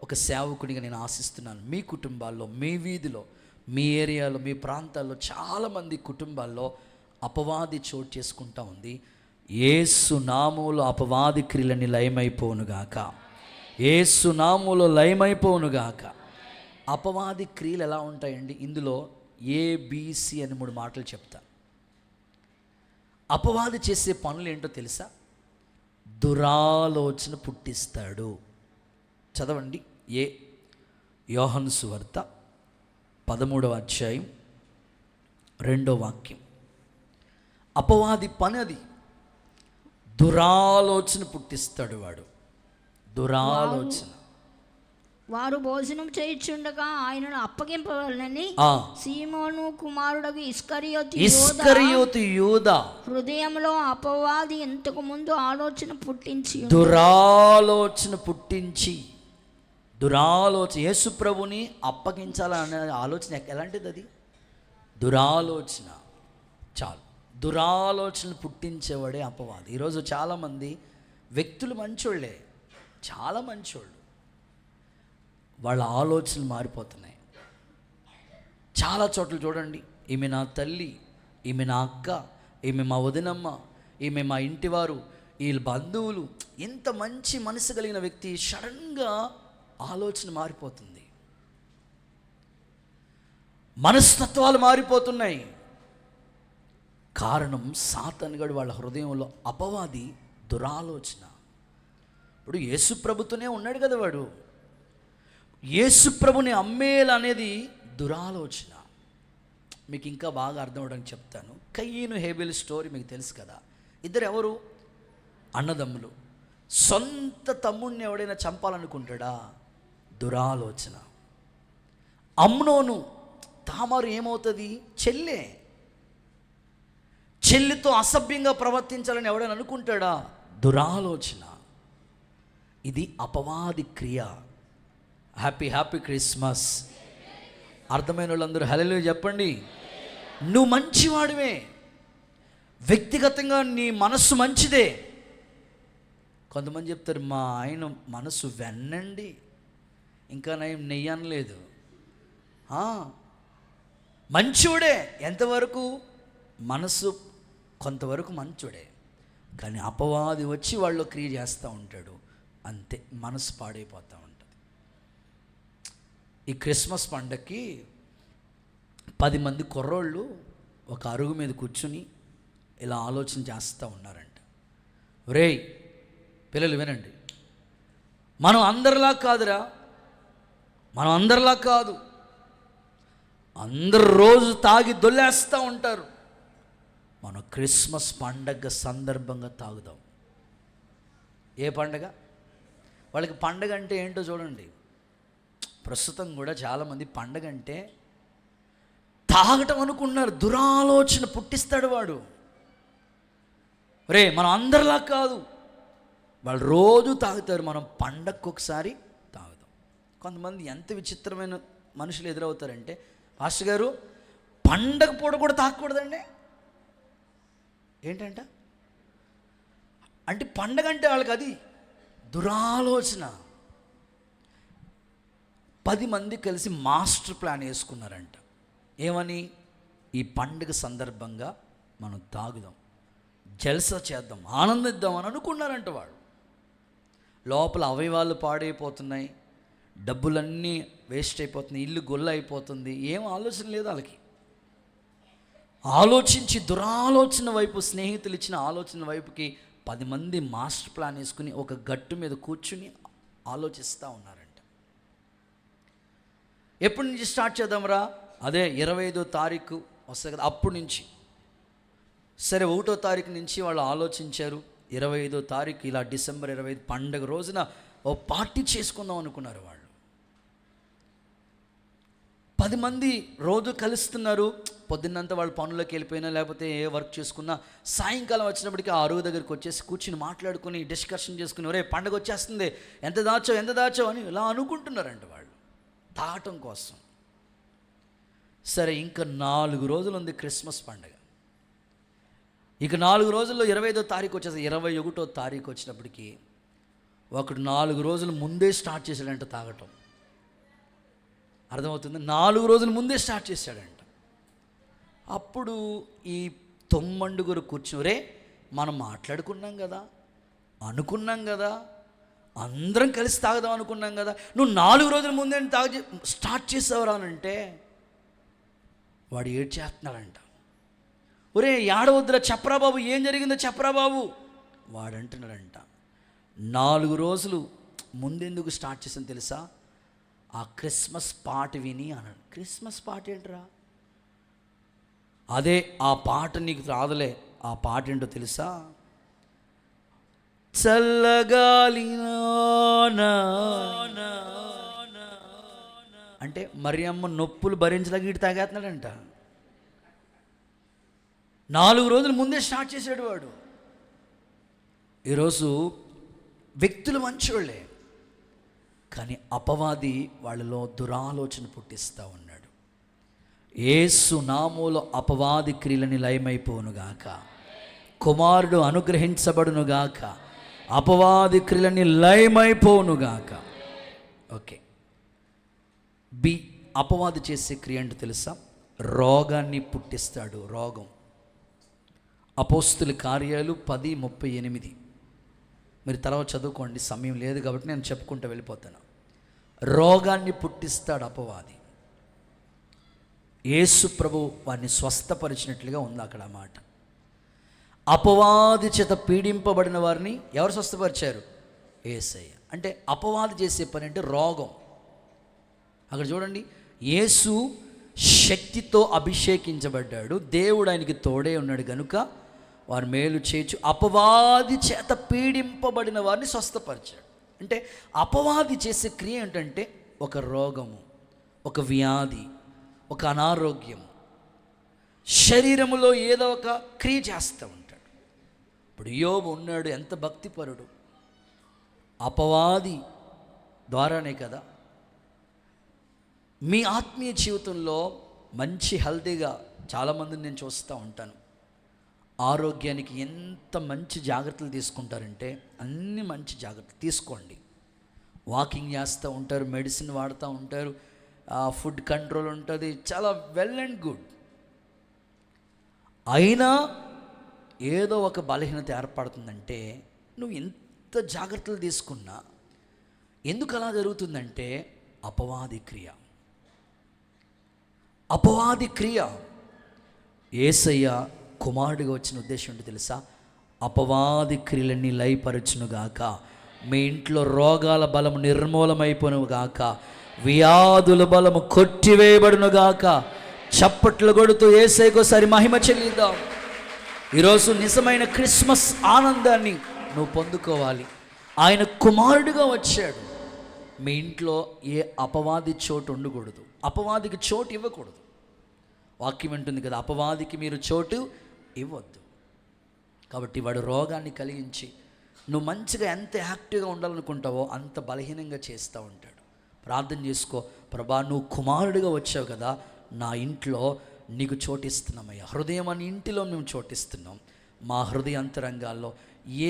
ఒక సేవకుడిగా నేను ఆశిస్తున్నాను, మీ కుటుంబాల్లో, మీ వీధిలో, మీ ఏరియాలో, మీ ప్రాంతాల్లో చాలామంది కుటుంబాల్లో అపవాది చోటు చేసుకుంటా ఉంది. యేసు నామములో అపవాది క్రియలన్నీ లయమైపోవునుగాక. యేసు నామములో లయమైపోవునుగాక. అపవాది క్రియలు ఎలా ఉంటాయండి? ఇందులో ABC అని 3 మాటలు చెప్తా. అపవాది చేసే పనులు ఏంటో తెలుసా? దురాలోచన పుట్టిస్తాడు. చదవండి. యోహాను సువార్త 13వ అధ్యాయం 2వ వాక్యం. అపవాది పని అది. దురాలోచన పుట్టిస్తాడు వాడు. దురాలోచన. వారు భోజనం చేయుచుండగా ఆయనను అప్పగింపవలనని సీమోను కుమారుడగు ఇస్కరియోతు యూదా హృదయంలో అపవాది ఇంతకు ముందు ఆలోచన పుట్టించి దురాలోచన యేసు ప్రభుని అప్పగించాలనే ఆలోచన ఎలాంటిది? అది దురాలోచన. చాలు, దురాలోచనలు పుట్టించేవాడే అపవాది. ఈరోజు చాలామంది వ్యక్తులు మంచోళ్ళే, చాలా మంచోళ్ళు, వాళ్ళ ఆలోచనలు మారిపోతున్నాయి. చాలా చోట్ల చూడండి, ఈమె నా తల్లి, ఈమె నా అక్క, ఈమె మా వదినమ్మ, ఈమె మా ఇంటివారు, వీళ్ళ బంధువులు, ఇంత మంచి మనసు కలిగిన వ్యక్తి సడన్గా ఆలోచన మారిపోతుంది, మనస్తత్వాలు మారిపోతున్నాయి. కారణం సాతానుగాడు వాళ్ళ హృదయంలో అపవాది దురాలోచన. ఇప్పుడు యేసు ప్రభుతోనే ఉన్నాడు కదా వాడు. యేసు ప్రభుని అమ్మేలనేది దురాలోచన. మీకు ఇంకా బాగా అర్థం అవడానికి చెప్తాను. కయ్యను హేబెల్ స్టోరీ మీకు తెలుసు కదా. ఇద్దరు ఎవరు? అన్నదమ్ములు. సొంత తమ్ముడిని ఎవడైనా చంపాలనుకుంటాడా? దురాలోచన. అమ్నోను తామారు ఏమవుతుంది? చెల్లితో అసభ్యంగా ప్రవర్తించాలని ఎవడైనా అనుకుంటాడా? దురాలోచన. ఇది అపవాది క్రియ. Happy Christmas. అర్థమైన వాళ్ళందరూ హల్లెలూయా చెప్పండి. నువ్వు మంచివాడివే, వ్యక్తిగతంగా నీ మనస్సు మంచిదే. కొంతమంది చెప్తారు మా ఆయన మనసు వెన్నండి, ఇంకా నయం నెయ్యి అనలేదు. మంచోడే, ఎంతవరకు? మనసు కొంతవరకు మంచోడే, కానీ అపవాది వచ్చి వాళ్ళు క్రియ చేస్తూ ఉంటాడు, అంతే, మనసు పాడైపోతూ ఉంటుంది. ఈ క్రిస్మస్ పండగకి 10 మంది కుర్రోళ్ళు ఒక అరుగు మీద కూర్చుని ఇలా ఆలోచన చేస్తూ ఉన్నారంట. ఒరేయ్ పిల్లలు వినండి, మనం అందరిలా కాదురా, మనం అందరిలా కాదు. అందరు రోజు తాగి దొల్లేస్తూ ఉంటారు, మనం క్రిస్మస్ పండగ సందర్భంగా తాగుదాం. ఏ పండగ? వాళ్ళకి పండగ అంటే ఏంటో చూడండి. ప్రస్తుతం కూడా చాలామంది పండగ అంటే తాగటం అనుకున్నారు. దురాలోచన పుట్టిస్తాడు వాడు. రే మనం అందరిలా కాదు, వాళ్ళు రోజు తాగుతారు, మనం పండగకు ఒకసారి తాగుదాం. కొంతమంది ఎంత విచిత్రమైన మనుషులు ఎదురవుతారంటే, పాస్టర్ గారు పండగ పూట కూడా తాగకూడదండి. ఏంటంట అంటే పండగ అంటే వాళ్ళకి అది దురాలోచన. 10 మంది కలిసి మాస్టర్ ప్లాన్ వేసుకున్నారంట. ఏమని? ఈ పండుగ సందర్భంగా మనం తాగుదాం, జల్సా చేద్దాం, ఆనందిద్దాం అని అనుకున్నారంట. వాడు లోపల అవయవాలు పాడైపోతున్నాయి, డబ్బులన్నీ వేస్ట్ అయిపోతున్నాయి, ఇల్లు గొల్ల అయిపోతుంది, ఏం ఆలోచన లేదు వాళ్ళకి. ఆలోచించి దురాలోచన వైపు, స్నేహితులు ఇచ్చిన ఆలోచన వైపుకి 10 మంది మాస్టర్ ప్లాన్ వేసుకుని ఒక గట్టు మీద కూర్చుని ఆలోచిస్తూ ఉన్నారంట. ఎప్పటి నుంచి స్టార్ట్ చేద్దాంరా? అదే 25వ తారీఖు వస్తుంది కదా, అప్పటి నుంచి. సరే 1వ తారీఖు నుంచి వాళ్ళు ఆలోచించారు. 25వ తారీఖు ఇలా డిసెంబర్ 25 పండగ రోజున ఓ పార్టీ చేసుకుందాం అనుకున్నారు వాళ్ళు. 10 మంది రోజు కలుస్తున్నారు. పొద్దున్నంతా వాళ్ళు పనులకు వెళ్ళిపోయినా లేకపోతే ఏ వర్క్ చేసుకున్నా సాయంకాలం వచ్చినప్పటికీ ఆ అరుగు దగ్గరికి వచ్చేసి కూర్చుని మాట్లాడుకుని డిస్కషన్ చేసుకుని, ఒరే పండగ వచ్చేస్తుంది, ఎంత దాచావు అని ఇలా అనుకుంటున్నారంట వాళ్ళు తాగటం కోసం. సరే ఇంకా 4 రోజులు ఉంది క్రిస్మస్ పండగ. ఇక 4 రోజుల్లో 25వ తారీఖు వచ్చేసి 21వ తారీఖు వచ్చినప్పటికీ ఒకడు 4 రోజులు ముందే స్టార్ట్ చేశాడంట తాగటం. అర్థమవుతుంది? 4 రోజుల ముందే స్టార్ట్ చేశాడంట. అప్పుడు ఈ 9 కూర్చుని, రే మనం మాట్లాడుకున్నాం కదా, అనుకున్నాం కదా, అందరం కలిసి తాగుదాం అనుకున్నాం కదా, నువ్వు 4 రోజుల ముందే స్టార్ట్ చేసావురా అంటే వాడు ఏడ్చేస్తున్నాడంట. ఒరే ఏడవద్దురా చెప్పరా బాబు, ఏం జరిగిందో చెప్పరా బాబు. వాడు అంటున్నాడంట, 4 రోజులు ముందెందుకు స్టార్ట్ చేసాను తెలుసా? ఆ క్రిస్మస్ పాట విని అన్నాడు. క్రిస్మస్ పాట ఏంట్రా? అదే ఆ పాట నీకు రాదులే, ఆ పాట ఏంటో తెలుసా? చల్లగాలినా అంటే మరియమ్మ నొప్పులు భరించలేక ఇటు తాగేస్తున్నాడంట. 4 రోజుల ముందే స్టార్ట్ చేశాడు వాడు. ఈరోజు వ్యక్తులు మంచోళ్ళే, కానీ అపవాది వాళ్ళలో దురాలోచన పుట్టిస్తూ ఉన్నాడు. యేసు నామములో అపవాది క్రియలని లయమైపోనుగాక, కుమారుడు అనుగ్రహించబడునుగాక, అపవాది క్రియలని లయమైపోనుగాక. ఓకే, బి, అపవాది చేసే క్రియ అంటే తెలుసా? రోగాన్ని పుట్టిస్తాడు. రోగం. అపోస్తుల కార్యాలు 10:38. మీరు తర్వాత చదువుకోండి, సమయం లేదు కాబట్టి నేను చెప్పుకుంటూ వెళ్ళిపోతాను. రోగాన్ని పుట్టిస్తాడు అపవాది. యేసు ప్రభు వారిని స్వస్థపరిచినట్లుగా ఉంది అక్కడ మాట. అపవాది చేత పీడింపబడిన వారిని ఎవరు స్వస్థపరిచారు? యేసయ్య. అంటే అపవాది చేసే పని అంటే రోగం. అక్కడ చూడండి, యేసు శక్తితో అభిషేకించబడ్డాడు, దేవుడు ఆయనకి తోడే ఉన్నాడు కనుక వారు మేలు చేయొచ్చు. అపవాది చేత పీడింపబడిన వారిని స్వస్థపరిచాడు. అంటే అపవాది చేసే క్రియ ఏంటంటే ఒక రోగము, ఒక వ్యాధి, ఒక అనారోగ్యము, శరీరములో ఏదో ఒక క్రియ చేస్తూ ఉంటాడు. ఇప్పుడు యోబు ఉన్నాడు, ఎంత భక్తిపరుడు, అపవాది ద్వారానే కదా. మీ ఆత్మీయ జీవితంలో మంచి హెల్తీగా చాలామందిని నేను చూస్తూ ఉంటాను. ఆరోగ్యానికి ఎంత మంచి జాగ్రత్తలు తీసుకుంటారంటే అన్ని మంచి జాగ్రత్తలు తీసుకోండి. వాకింగ్ చేస్తూ ఉంటారు, మెడిసిన్ వాడుతూ ఉంటారు, ఫుడ్ కంట్రోల్ ఉంటుంది, చాలా వెల్ అండ్ గుడ్. అయినా ఏదో ఒక బలహీనత ఏర్పడుతుందంటే నువ్వు ఎంత జాగ్రత్తలు తీసుకున్నా ఎందుకు అలా జరుగుతుందంటే అపవాది క్రియ. అపవాది క్రియ. యేసయ్య కుమారుడిగా వచ్చిన ఉద్దేశం ఏంటో తెలుసా? అపవాది క్రియలన్నీ లయపరచునుగాక, మీ ఇంట్లో రోగాల బలము నిర్మూలమైపోనుగాక, వ్యాధుల బలము కొట్టివేయబడునుగాక. చప్పట్లు కొడుతూ యేసయ్యకు ఒకసారి మహిమ చెల్లిద్దాం. ఈరోజు నిజమైన క్రిస్మస్ ఆనందాన్ని నువ్వు పొందుకోవాలి. ఆయన కుమారుడిగా వచ్చాడు. మీ ఇంట్లో ఏ అపవాది చోటు ఉండకూడదు, అపవాదికి చోటు ఇవ్వకూడదు. వాక్యం ఉంటుంది కదా, అపవాదికి మీరు చోటు ఇవ్వద్దు. కాబట్టి వాడు రోగాన్ని కలిగించి నువ్వు మంచిగా ఎంత యాక్టివ్గా ఉండాలనుకుంటావో అంత బలహీనంగా చేస్తూ ఉంటాడు. ప్రార్థన చేసుకో, ప్రభా నువ్వు కుమారుడిగా వచ్చావు కదా, నా ఇంట్లో నీకు చోటిస్తున్నామయ్యా. హృదయం అని ఇంటిలో మేము చోటిస్తున్నాం. మా హృదయ అంతరంగాల్లో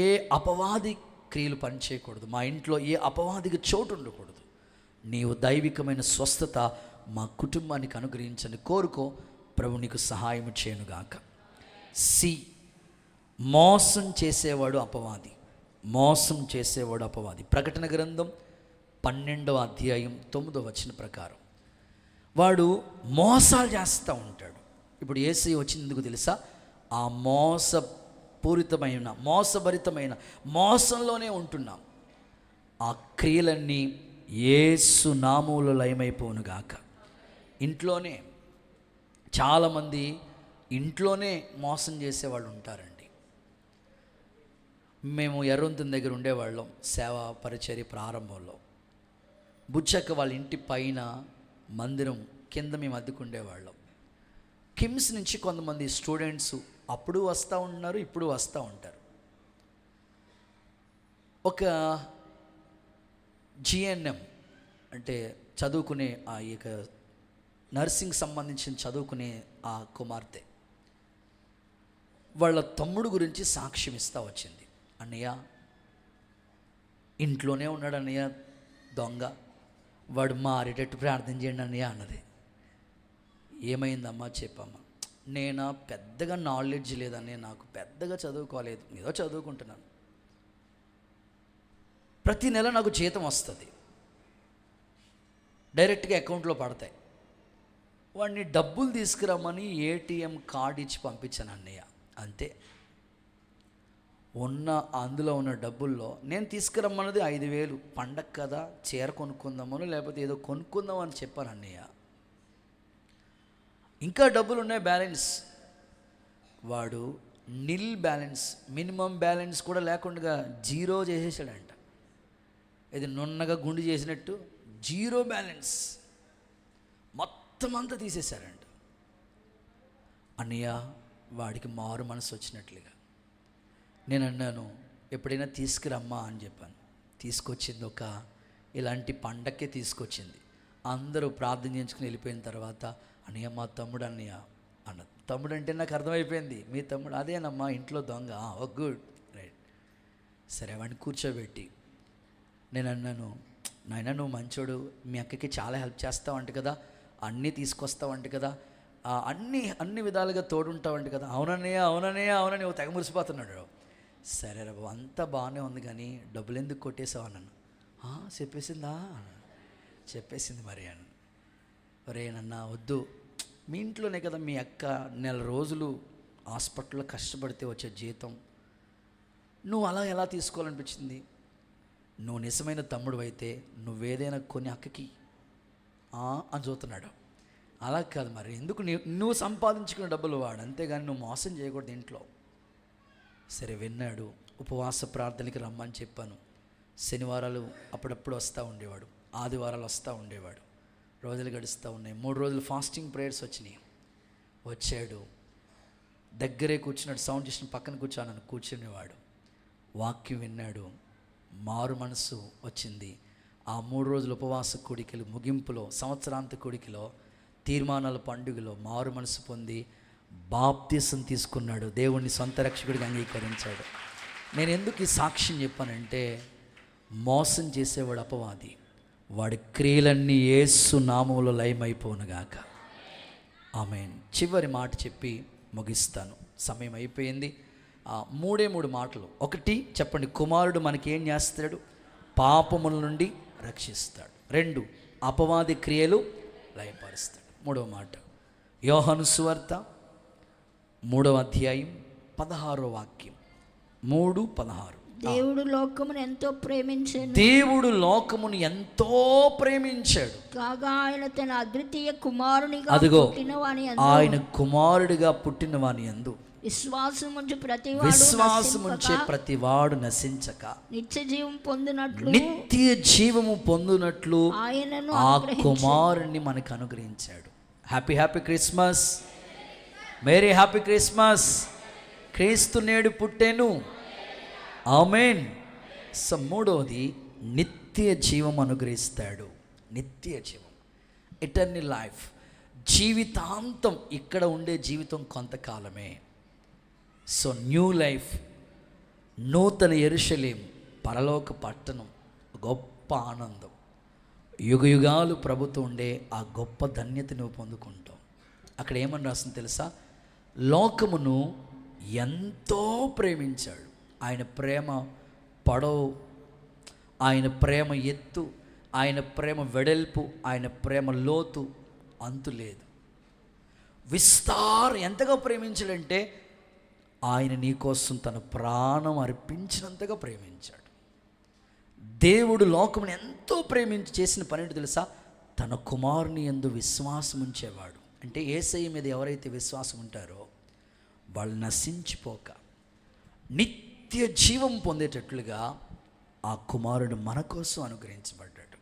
ఏ అపవాది క్రియలు పనిచేయకూడదు, మా ఇంట్లో ఏ అపవాదికి చోటు ఉండకూడదు. నీవు దైవికమైన స్వస్థత మా కుటుంబానికి అనుగ్రహించని కోరుకో. ప్రభు నీకు సహాయం చేయనుగాక. సి, మోసం చేసేవాడు అపవాది. మోసం చేసేవాడు అపవాది. ప్రకటన గ్రంథం 12వ అధ్యాయం 9వ వచనం ప్రకారం వాడు మోసాలు చేస్తూ ఉంటాడు. ఇప్పుడు యేసయ్య వచ్చినందుకు తెలుసా? ఆ మోసభరితమైన మోసంలోనే ఉంటున్నాం. ఆ క్రియలన్నీ యేసు నామములో లయమైపోనుగాక. ఇంట్లోనే చాలామంది ఇంట్లోనే మోసం చేసేవాళ్ళు ఉంటారండి. మేము ఎర్రొంతుని దగ్గర ఉండేవాళ్ళం సేవా పరిచర్య ప్రారంభంలో. బుచ్చక్క వాళ్ళ ఇంటి పైన మందిరం కింద మేము అద్దెకుండేవాళ్ళం. కిమ్స్ నుంచి కొంతమంది స్టూడెంట్స్ అప్పుడు వస్తూ ఉన్నారు, ఇప్పుడు వస్తూ ఉంటారు. ఒక జిఎన్ఎం అంటే చదువుకునే ఆ యొక్క నర్సింగ్ సంబంధించిన చదువుకునే ఆ కుమార్తె వాళ్ళ తమ్ముడు గురించి సాక్ష్యం ఇస్తూ వచ్చింది. అన్నయ్య ఇంట్లోనే ఉన్నాడు అన్నయ్య దొంగ, వాడు మారేటట్టు ప్రార్థన చేయండి అన్నయ్య అన్నది. ఏమైందమ్మా చెప్పమ్మా. నేను పెద్దగా నాలెడ్జ్ లేదన్నయ్య, నాకు పెద్దగా చదువుకోలేదు, ఏదో చదువుకుంటున్నాను, ప్రతి నెల నాకు జీతం వస్తుంది, డైరెక్ట్గా అకౌంట్లో పడతాయి, వాడిని డబ్బులు తీసుకురమ్మని ఏటీఎం కార్డు ఇచ్చి పంపించాను అన్నయ్య, అంతే. అందులో ఉన్న డబ్బుల్లో నేను తీసుకురమ్మన్నది 5,000, పండగ కదా చీర కొనుక్కుందామని లేకపోతే ఏదో కొనుక్కుందామని చెప్పాను అన్నయ్య. ఇంకా డబ్బులు ఉన్నాయి బ్యాలెన్స్. వాడు నిల్ బ్యాలెన్స్, మినిమం బ్యాలెన్స్ కూడా లేకుండా జీరో చేసేసాడంట. ఇది నున్నగా గుండు చేసినట్టు జీరో బ్యాలెన్స్. మొత్తం అంతా తీసేశారంట. అన్నయ్య వాడికి మారు మనసు వచ్చినట్లుగా. నేను అన్నాను, ఎప్పుడైనా తీసుకురమ్మా అని చెప్పాను. తీసుకొచ్చింది ఇలాంటి పండక్కే తీసుకొచ్చింది. అందరూ ప్రార్థన చేయించుకుని వెళ్ళిపోయిన తర్వాత, అన్నయ్య మా తమ్ముడు అన్నయ్య అన్న. తమ్ముడు అంటే నాకు అర్థమైపోయింది, మీ తమ్ముడు అదేనమ్మా ఇంట్లో దొంగ. ఓ గుడ్, రైట్, సరే వాడిని కూర్చోబెట్టి నేను అన్నాను, నాయన నువ్వు మంచోడు, మీ అక్కకి చాలా హెల్ప్ చేస్తావంట కదా, అన్నీ తీసుకొస్తావంట కదా, అన్ని విధాలుగా తోడుంటావంట కదా. అవునన్నయ్య అవునన్నయ్య అవునని తెగ మురిసిపోతున్నాడు. సరే రా బాబు, అంతా బాగానే ఉంది కానీ డబ్బులు ఎందుకు కొట్టేసావు అన్నాను. చెప్పేసిందా? చెప్పేసింది మరి అని. ఒరే నన్న వద్దు, మీ ఇంట్లోనే కదా మీ అక్క నెల రోజులు హాస్పిటల్లో కష్టపడితే వచ్చే జీతం, నువ్వు అలా ఎలా తీసుకోవాలనిపించింది? నువ్వు నిజమైన తమ్ముడు అయితే నువ్వేదైనా కొన్ని అక్కకి అని చూస్తున్నాడు. అలా కాదు మరి, ఎందుకు నువ్వు సంపాదించుకున్న డబ్బులు వాడు, అంతేగాని నువ్వు మోసం చేయకూడదు ఇంట్లో. సరే విన్నాడు. ఉపవాస ప్రార్థనకి రమ్మని చెప్పాను. శనివారాలు అప్పుడప్పుడు వస్తూ ఉండేవాడు, ఆదివారాలు వస్తూ ఉండేవాడు. రోజులు గడుస్తూ ఉన్నాయి. 3 రోజులు ఫాస్టింగ్ ప్రేయర్స్ వచ్చినాయి. వచ్చాడు, దగ్గరే కూర్చున్నాడు. సౌండ్ చేసిన పక్కన కూర్చోనని కూర్చునేవాడు. వాక్యం విన్నాడు, మారు మనసు వచ్చింది. ఆ 3 రోజుల ఉపవాస కోడికలు ముగింపులో, సంవత్సరాంత కోడికలో, తీర్మానాల పండుగలో మారు మనసు పొంది బాప్తీసం తీసుకున్నాడు. దేవుణ్ణి సొంత రక్షకుడిగా అంగీకరించాడు. నేను ఎందుకు ఈ సాక్ష్యం చెప్పానంటే, మోసం చేసేవాడు అపవాది, వాడి క్రియలన్నీ యేసు నామములో లయమైపోనుగాక. ఆమేన్. చివరి మాట చెప్పి ముగిస్తాను, సమయం అయిపోయింది. 3 మాటలు. 1 చెప్పండి, కుమారుడు మనకేం చేస్తాడు? పాపముల నుండి రక్షిస్తాడు. 2 అపవాది క్రియలు లయపరుస్తాడు. 3వ మాట, యోహాను సువార్త 3వ అధ్యాయం 16వ వాక్యం. 3:16. దేవుడు లోకమును ఎంతో ప్రేమించాడు, దేవుడు లోకమును ఎంతో ప్రేమించాడు కాగా ఆయన తన అద్వితీయ కుమారునిగా అదిగో పుట్టినవాని ఆయన కుమారుడిగా పుట్టిన వాని యందు విశ్వాసముంచే ప్రతివాడు నశించక నిత్య జీవం పొందినట్లు నిత్య జీవము పొందునట్లు ఆయనను ఆ కుమారుణ్ణి మనకు అనుగ్రహించాడు. Happy Christmas, merry happy Christmas. క్రీస్తు నేడు పుట్టెను. ఆమేన్. సో 3వది, నిత్య జీవం అనుగ్రహిస్తాడు. నిత్య జీవం, ఎటర్నల్ లైఫ్, జీవితాంతం. ఇక్కడ ఉండే జీవితం కొంతకాలమే. సో న్యూ లైఫ్, నూతన యెరూషలేం, పరలోక పట్టణం, గొప్ప ఆనందం, యుగయుగాలు ప్రభుతో ఉండే ఆ గొప్ప ధన్యత నువ్వు పొందుకుంటావు. అక్కడ ఏమని రాసింది తెలుసా? లోకమును ఎంతో ప్రేమించాడు. ఆయన ప్రేమ పొడవు, ఆయన ప్రేమ ఎత్తు, ఆయన ప్రేమ వెడల్పు, ఆయన ప్రేమ లోతు అంతు లేదు. విస్తారం. ఎంతగా ప్రేమించాడంటే ఆయన నీకోసం తన ప్రాణం అర్పించినంతగా ప్రేమించాడు. దేవుడు లోకమును ఎంతో ప్రేమించి చేసిన పని ఏంటో తెలుసా? తన కుమారుని యందు విశ్వాసం ఉంచేవాడు. అంటే యేసయ్య మీద ఎవరైతే విశ్వాసం ఉంటారో వాళ్ళు నశించిపోక నిత్య జీవం పొందేటట్లుగా ఆ కుమారుడు మన కోసం అనుగ్రహించబడ్డాడు.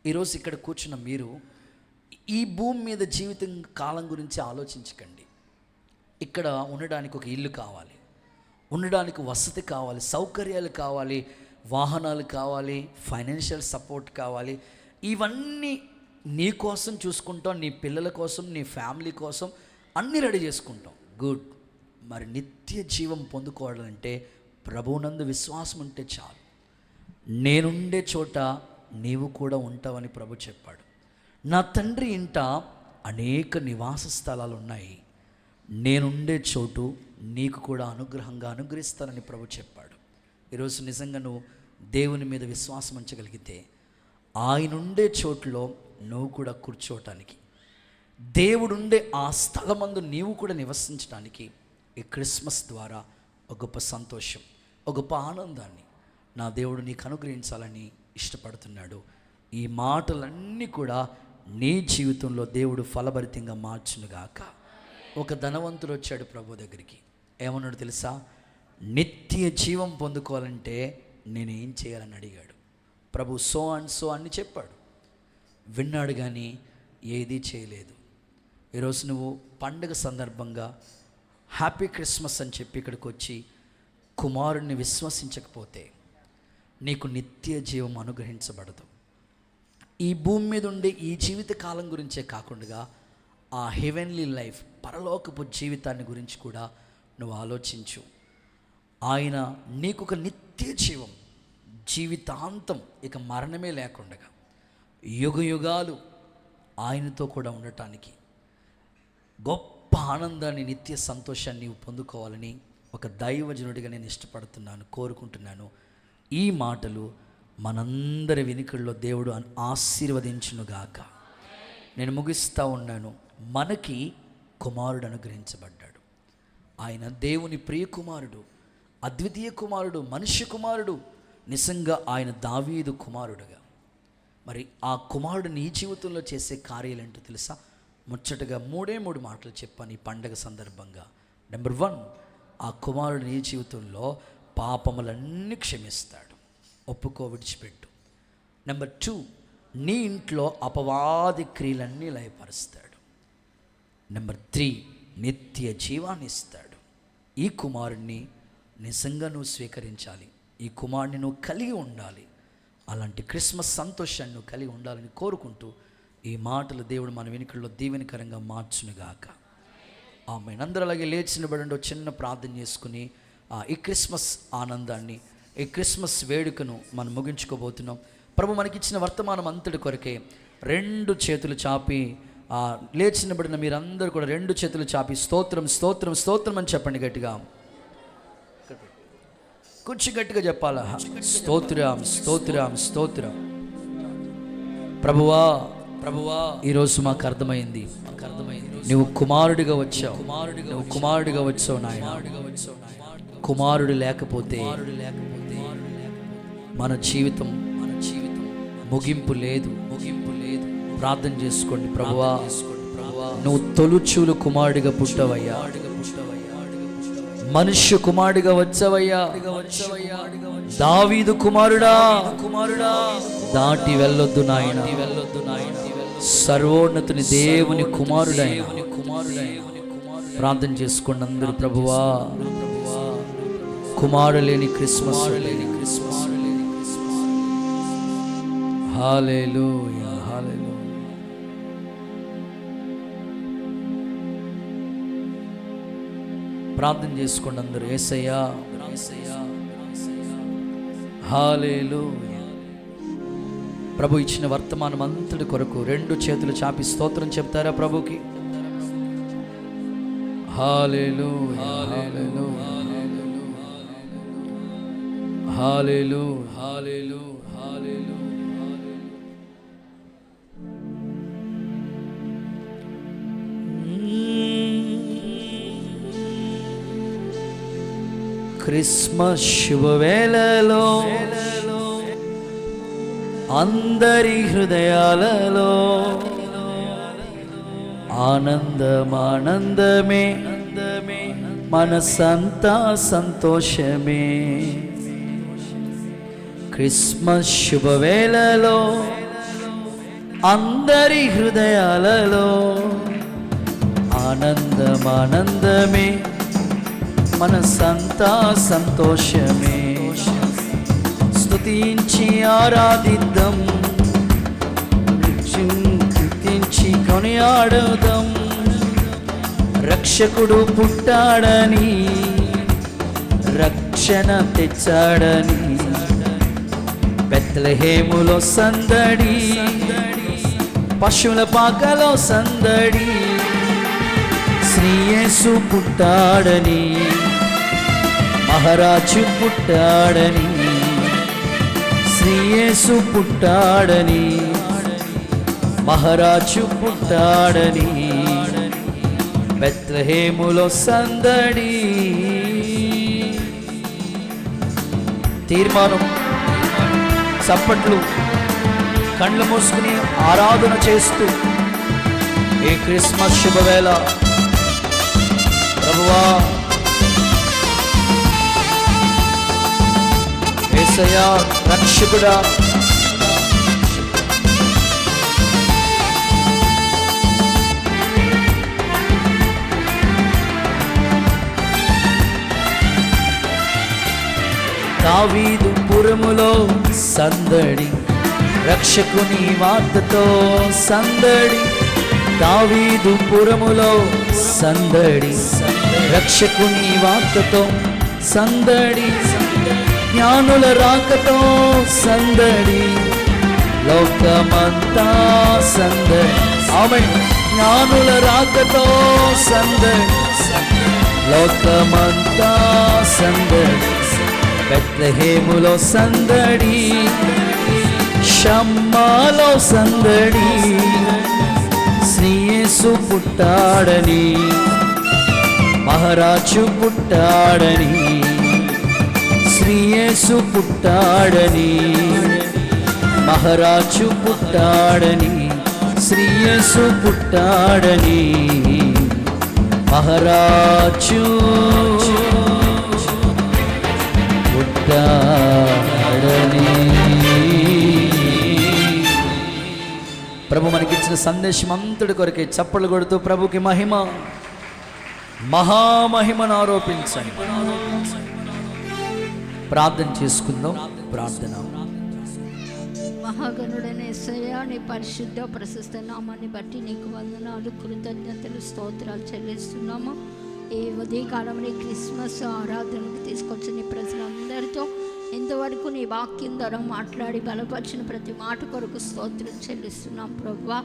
ఈరోజు ఇక్కడ కూర్చున్న మీరు ఈ భూమి మీద జీవితం కాలం గురించి ఆలోచించకండి. ఇక్కడ ఉండడానికి ఒక ఇల్లు కావాలి, ఉండడానికి వసతి కావాలి, సౌకర్యాలు కావాలి, వాహనాలు కావాలి, ఫైనాన్షియల్ సపోర్ట్ కావాలి. ఇవన్నీ నీ కోసం చూసుకుంటాం, నీ పిల్లల కోసం, నీ ఫ్యామిలీ కోసం అన్నీ రెడీ చేసుకుంటాం. గుడ్. మరి నిత్య జీవం పొందుకోవాలంటే ప్రభువునందు విశ్వాసం ఉంటే చాలు. నేనుండే చోట నీవు కూడా ఉంటావని ప్రభు చెప్పాడు. నా తండ్రి ఇంట అనేక నివాస స్థలాలు ఉన్నాయి, నేనుండే చోటు నీకు కూడా అనుగ్రహంగా అనుగ్రహిస్తానని ప్రభు చెప్పాడు. ఈరోజు నిజంగా నువ్వు దేవుని మీద విశ్వాసం ఉంచగలిగితే ఆయన ఉండే చోట్లో నువ్వు కూడా కూర్చోవటానికి, దేవుడుండే ఆ స్థలమందు నీవు కూడా నివసించడానికి ఈ క్రిస్మస్ ద్వారా ఒక గొప్ప సంతోషం, ఒక గొప్ప ఆనందాన్ని నా దేవుడు నీకు అనుగ్రహించాలని ఇష్టపడుతున్నాడు. ఈ మాటలన్నీ కూడా నీ జీవితంలో దేవుడు ఫలభరితంగా మార్చునుగాక. ఒక ధనవంతుడు వచ్చాడు ప్రభు దగ్గరికి. ఏమన్నాడు తెలుసా? నిత్య జీవం పొందుకోవాలంటే నేనేం చేయాలని అడిగాడు. ప్రభు సో అండ్ సో అని చెప్పాడు. విన్నాడు కానీ ఏదీ చేయలేదు. ఈరోజు నువ్వు పండుగ సందర్భంగా హ్యాపీ క్రిస్మస్ అని చెప్పి ఇక్కడికి వచ్చి కుమారుణ్ణి విశ్వసించకపోతే నీకు నిత్య జీవం అనుగ్రహించబడదు. ఈ భూమి మీద ఉండే ఈ జీవిత కాలం గురించే కాకుండా ఆ హెవెన్లీ లైఫ్, పరలోకపు జీవితాన్ని గురించి కూడా నువ్వు ఆలోచించు. ఆయన నీకు ఒక నిత్య జీవం, జీవితాంతం, ఇక మరణమే లేకుండా యుగ యుగాలు ఆయనతో కూడా ఉండటానికి గొప్ప ఆనందాన్ని, నిత్య సంతోషాన్ని నీవు పొందుకోవాలని ఒక దైవజనుడిగా నేను ఇష్టపడుతున్నాను, కోరుకుంటున్నాను. ఈ మాటలు మనందరి వినికిడిలో దేవుడు ఆశీర్వదించునుగాక. నేను ముగిస్తూ ఉన్నాను. మనకి కుమారుడు అనుగ్రహించబడ్డాడు. ఆయన దేవుని ప్రియ కుమారుడు, అద్వితీయ కుమారుడు, మనుష్య కుమారుడు. నిజంగా ఆయన దావీదు కుమారుడుగా. మరి ఆ కుమారుడు నీ జీవితంలో చేసే కార్యాలు ఏంటో తెలుసా? ముచ్చటగా మూడు మాటలు చెప్పాను ఈ పండగ సందర్భంగా. నెంబర్ 1, ఆ కుమారుడు నీ జీవితంలో పాపములన్నీ క్షమిస్తాడు, ఒప్పుకో, విడిచిపెట్టు. నెంబర్ 2, నీ ఇంట్లో అపవాది క్రియలన్నీ లయపరుస్తాడు. నెంబర్ 3, నిత్య జీవాన్ని ఇస్తాడు. ఈ కుమారుడిని నిజంగా నువ్వు స్వీకరించాలి. ఈ కుమారుడిని నువ్వు కలిగి ఉండాలి. అలాంటి క్రిస్మస్ సంతోషాన్ని నువ్వు కలిగి ఉండాలని కోరుకుంటూ ఈ మాటలు దేవుడు మన వెనుకల్లో దీవెనకరంగా మార్చునుగాక. ఆమేన్. అందరూ అలాగే లేచి నిలబడండి. చిన్న ప్రార్థన చేసుకుని ఈ క్రిస్మస్ ఆనందాన్ని, ఈ క్రిస్మస్ వేడుకను మనం ముగించుకోబోతున్నాం. ప్రభు మనకిచ్చిన వర్తమానం అంతటి కొరకే 2 చేతులు చాపి లేచి నిలబడిన మీరందరూ కూడా 2 చేతులు చాపి స్తోత్రం స్తోత్రం స్తోత్రం అని చెప్పండి గట్టిగా. కొంచెం గట్టిగా చెప్పాలా? స్తోత్రం స్తోత్రం స్తోత్రం. ప్రభువా ప్రభువా, ఈరోజు మాకు అర్థమైంది, నువ్వు కుమారుడిగా వచ్చావు, నువ్వు కుమారుడిగా వచ్చావు నాయన. కుమారుడు లేకపోతే మన జీవితం ముగింపు లేదు. ప్రార్థన చేసుకోండి. ప్రభువా, నువ్వు తొలుచూలు కుమారుడిగా పుట్టవయ్యా, మనుష్య కుమారుడిగా వచ్చావయ్యా. దావీదు కుమారుడా దాటి వెళ్ళొద్దు నాయన. సర్వోన్నతుని దేవుని కుమారుడైన ప్రార్థన చేసుకోండి అందరూ. ప్రభువా, కుమారుడు లేని క్రిస్మస్. హల్లెలూయా హల్లెలూయా. ప్రార్థన చేసుకోండి అందరూ. యేసయ్యా హల్లెలూయా. ప్రభు ఇచ్చిన వర్తమానం అంతటి కొరకు 2 చేతులు చాపి స్తోత్రం చెప్తారా ప్రభుకి? హల్లెలూయా హల్లెలూయా హల్లెలూయా హల్లెలూయా హల్లెలూయా. క్రిస్మస్ శుభవేళలో అందరి హృదయాలలో ఆనందమే, మనసంతా సంతోషమే. క్రిస్మస్ శుభవేళలో అందరి హృదయాలలో ఆనందమే, మనసంతా సంతోషమే. స్తుతించి ఆరాధిద్దాం, కీర్తించి కొనియాడుదాం. రక్షకుడు పుట్టాడని, రక్షణ తెచ్చాడని, బెత్లెహేములో సందడి, పశువుల పాకలో సందడి. శ్రీ యేసు పుట్టాడని, మహారాజు పుట్టాడని, శ్రీ యేసు పుట్టాడని, మహారాజు పుట్టాడని, బెత్లెహేములో సందడి. తీర్మానం, చప్పట్లు, కళ్ళు మూసుకుని ఆరాధన చేస్తూ ఈ క్రిస్మస్ శుభవేళ ప్రభువా, యేసయ్యా రక్షకుడా, దావీదు పురములో సందడి, రక్షకుని వార్తతో సందడి. దావీదు పురములో సందడి, రక్షకుని వార్తతో సందడి. జ్ఞానుల రాకతో సందడి, లోకమంతా సందడి. ఆమేన్. జ్ఞానుల రాకతో సందడి, లోకమంతా సందడి. బెత్లెహేములో సందడి, షమ్మాలో సందడి. శ్రీ యేసు పుట్టాడని, మహారాజు పుట్టాడని. శ్రీ యేసు పుట్టాడని, మహారాజు పుట్టాడని. శ్రీ యేసు పుట్టాడని, మహారాజు పుట్టాడని. ప్రభు మనకిచ్చిన సందేశం అంతటి కొరకే చప్పట్లు కొడుతూ ప్రభుకి మహిమ, మహామహిమను ఆరోపించండి. ప్రార్థన చేసుకుందాం. ప్రార్థన. మహాగణుడైన యేసయ్యా, నీ పరిశుద్ధ ప్రశస్త నామాన్ని బట్టి నీకు వందనాలు, కృతజ్ఞతలు, స్తోత్రాలు చెల్లిస్తున్నాము. ఈ ఉదయకాలంలో క్రిస్మస్ ఆరాధనకు తీసుకొచ్చిన నీ ప్రజలందరితో ఇంతవరకు నీ వాక్యం ద్వారా మాట్లాడి బలపరిచిన ప్రతి మాట కొరకు స్తోత్రం చెల్లిస్తున్నాం. ప్రభువా,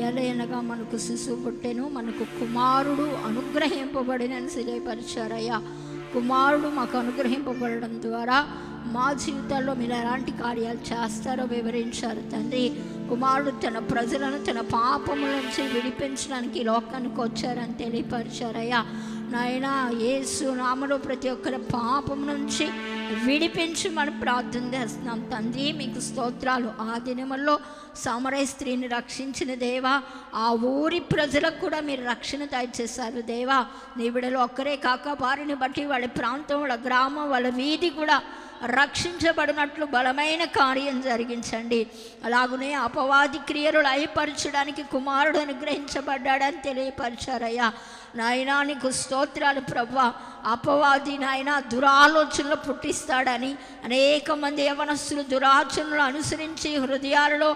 ఏలయనగా మనకు శిశువు పుట్టెను, మనకు కుమారుడు అనుగ్రహింపబడినని తెలియపరిచారయ్యా. కుమారుడు మాకు అనుగ్రహింపబడడం ద్వారా మా జీవితాల్లో మీరు ఎలాంటి కార్యాలు చేస్తారో వివరించారు తండ్రి. కుమారుడు తన ప్రజలను తన పాపముల నుంచి విడిపించడానికి ఈ లోకానికి వచ్చారని తెలియపరిచారయ్యా. నాయన యేసు నామములో ప్రతి ఒక్కరి పాపం నుంచి విడిపించమని ప్రార్థన చేస్తున్నాం తండ్రి. మీకు స్తోత్రాలు. ఆ దినముల్లో సమరయ స్త్రీని రక్షించిన దేవా, ఆ ఊరి ప్రజలకు కూడా మీరు రక్షణ దయచేశారు దేవా. నీ బిడ్డలు ఒక్కరే కాక వారిని బట్టి వాళ్ళ ప్రాంతం, వాళ్ళ గ్రామం, వాళ్ళ వీధి కూడా రక్షించబడినట్లు బలమైన కార్యం జరిగించండి. అలాగనే అపవాది క్రియలు లయపరచడానికి కుమారుడు అనుగ్రహించబడ్డాడని తెలియపరిచారయ్యా. నాయనా నీకు స్తోత్రాలు ప్రభువా. అపవాది నాయన దురాలోచనలు పుట్టిస్తాడని అనేక మంది యవనస్తులు దురాలోచనలు అనుసరించి హృదయాలలో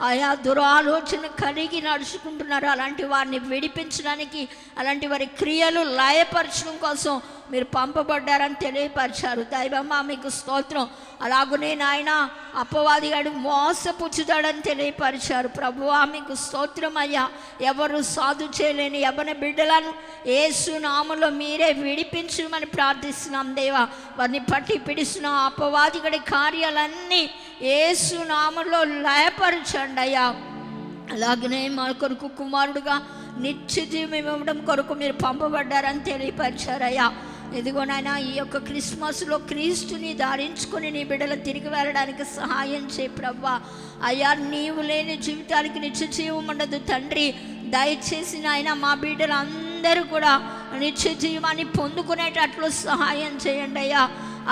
ఆయా దురాలోచన కలిగి నడుచుకుంటున్నారు. అలాంటి వారిని విడిపించడానికి, అలాంటి వారి క్రియలు లయపరచడం కోసం మీరు పంపబడ్డారని తెలియపరిచారు దైవమ్మ. మీకు స్తోత్రం. అలాగనే నాయన అపవాది గాడు మోసపుచ్చుతాడని తెలియపరిచారు ప్రభువా. మీకు స్తోత్రం అయ్యా. ఎవరు సాధు చేయలేని యవన బిడ్డలను యేసు నామములో మీరే విడిపించమని ప్రార్థిస్తున్నాం దేవా. వారిని పట్టి పిడిస్తున్న అపవాది గడి కార్యాలన్నీ యేసు నామములో లయపరచండి అయ్యా. అలాగనే మా కొరకు కుమారుడుగా నిత్య జీవం ఇవ్వడం కొరకు మీరు పంపబడ్డారని తెలియపరిచారయ్యా. ఇదిగోనైనా ఈ యొక్క క్రిస్మస్లో క్రీస్తుని ధరించుకొని నీ బిడ్డలు తిరిగి వెళ్ళడానికి సహాయం చేయి ప్రభువా. అయ్యా, నీవు లేని జీవితానికి నిత్య జీవం ఉండదు తండ్రి. దయచేసి నాయన మా బిడ్డలు అందరూ కూడా నిత్య జీవాన్ని పొందుకునేటట్లు సహాయం చేయండి అయ్యా.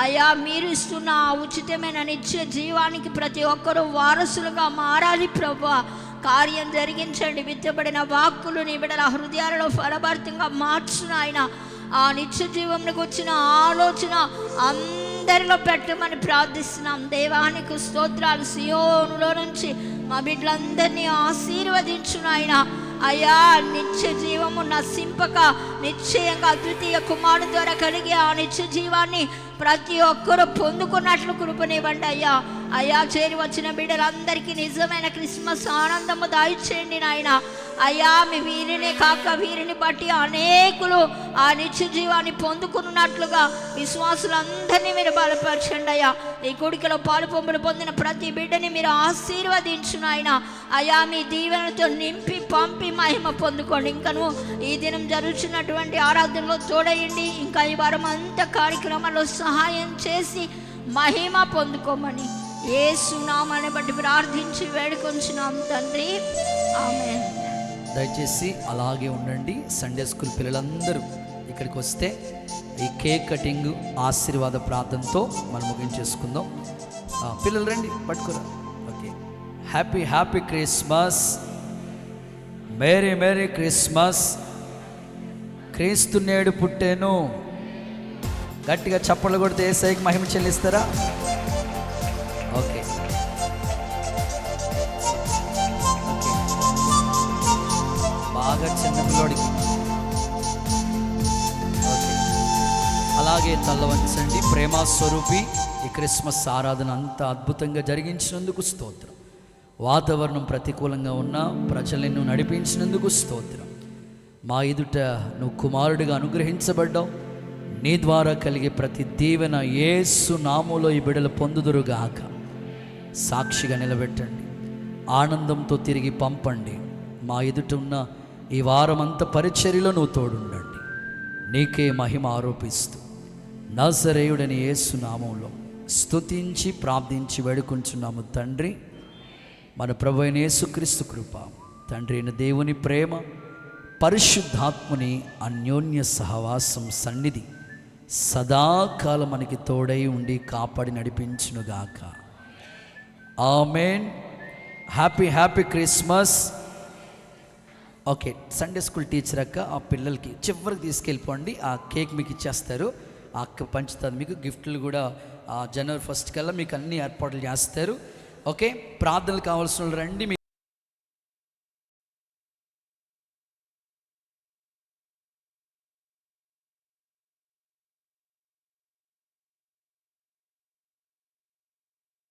అయ్యా, మీరు ఇస్తున్న ఆ ఉచితమైన నిత్య జీవానికి ప్రతి ఒక్కరూ వారసులుగా మారాలి ప్రభువా. కార్యం జరిగించండి. విత్తబడిన వాక్కులు నీ బిడ్డల హృదయాలలో ఫలభరితంగా మార్చును ఆయన. ఆ నిత్య జీవంలోకి వచ్చిన ఆలోచన అందరిలో పెట్టమని ప్రార్థిస్తున్నాం దేవానికి స్తోత్రాలు. సియోనులో నుంచి మా బిడ్డలందరినీ ఆశీర్వదించును ఆయన. అయ్యా, నిత్య జీవము నశింపక నిశ్చయంగా అద్వితీయ కుమారుడు ద్వారా కలిగే ఆ నిత్య జీవాన్ని ప్రతి ఒక్కరూ పొందుకున్నట్లు కృపనివ్వండి అయ్యా. అయ్యా, చేరి వచ్చిన బిడ్డలందరికీ నిజమైన క్రిస్మస్ ఆనందము దయచేయండి నాయన. అయ్యా, మీ వీరిని కాక వీరిని బట్టి అనేకులు ఆ నిత్య జీవాన్ని పొందుకున్నట్లుగా విశ్వాసులందరినీ మీరు బలపరచండి అయ్యా. ఈ కోడికలో పాలు పొంపులు పొందిన ప్రతి బిడ్డని మీరు ఆశీర్వదించును ఆయన. అయ్యా, మీ దీవెనలతో నింపి పంపి మహిమ పొందుకోండి. ఇంకను ఈ దినం జరుగుతున్నటువంటి ఆరాధనలో తోడయండి. ఇంకా ఈ వారం అంతా కార్యక్రమాల్లో సహాయం చేసి మహిమ పొందుకోమని యేసు నామాన్ని బట్టి ప్రార్థించి వేడుకొంచున్నాం తండ్రి. ఆమేన్. దయచేసి అలాగే ఉండండి. సండే స్కూల్ పిల్లలందరూ ఇక్కడికి వస్తే ఈ కేక్ కటింగ్ ఆశీర్వాద ప్రార్థనతో మనం ముగించేసుకుందాం. పిల్లలు రండి, పట్టుకోరా. Okay. Happy happy Christmas. Merry merry Christmas. క్రీస్తు నేడు పుట్టెను. గట్టిగా చప్పట్లు కొడితే యేసయ్యకి మహిమ చెల్లిస్తారా? ఓకే, బాగా చిన్న పిల్లోడికి. ఓకే, అలాగే తల్ల వంచండి. ప్రేమ స్వరూపి, ఈ క్రిస్మస్ ఆరాధన అంత అద్భుతంగా జరిగించినందుకు స్తోత్రం. వాతావరణం ప్రతికూలంగా ఉన్నా ప్రజలను నడిపించినందుకు స్తోత్రం. మా ఎదుట నువ్వు కుమారుడిగా అనుగ్రహించబడ్డావు. నీ ద్వారా కలిగే ప్రతి దీవెన యేసు నామములో ఈ బిడ్డలు పొందుదురుగాక. సాక్షిగా నిలబెట్టండి, ఆనందంతో తిరిగి పంపండి. మా ఎదుట ఉన్న ఈ వారమంతా పరిచర్యలో నువ్వు తోడుండండి. నీకే మహిమ ఆరోపిస్తూ నజరేయుడని యేసు నామంలో స్తుతించి ప్రార్థించి వేడుకుంటున్నాము తండ్రి. మన ప్రభు అయిన యేసుక్రీస్తు కృప, తండ్రి అయిన దేవుని ప్రేమ, పరిశుద్ధాత్ముని అన్యోన్య సహవాసం సన్నిధి సదాకాలం మనకి తోడై ఉండి కాపాడి నడిపించునుగాక. ఆమేన్. Happy Christmas. Okay, Sunday school teacher అక్క ఆ పిల్లలకి చివరికి తీసుకెళ్ళిపోండి. ఆ కేక్ మీకు ఇచ్చేస్తారు, ఆ అక్క పంచుతుంది మీకు. గిఫ్ట్లు కూడా జనవరి 1 కల్లా మీకు అన్ని ఏర్పాట్లు చేస్తారు. ఓకే, ప్రార్థనలు కావాల్సిన వాళ్ళు రండి.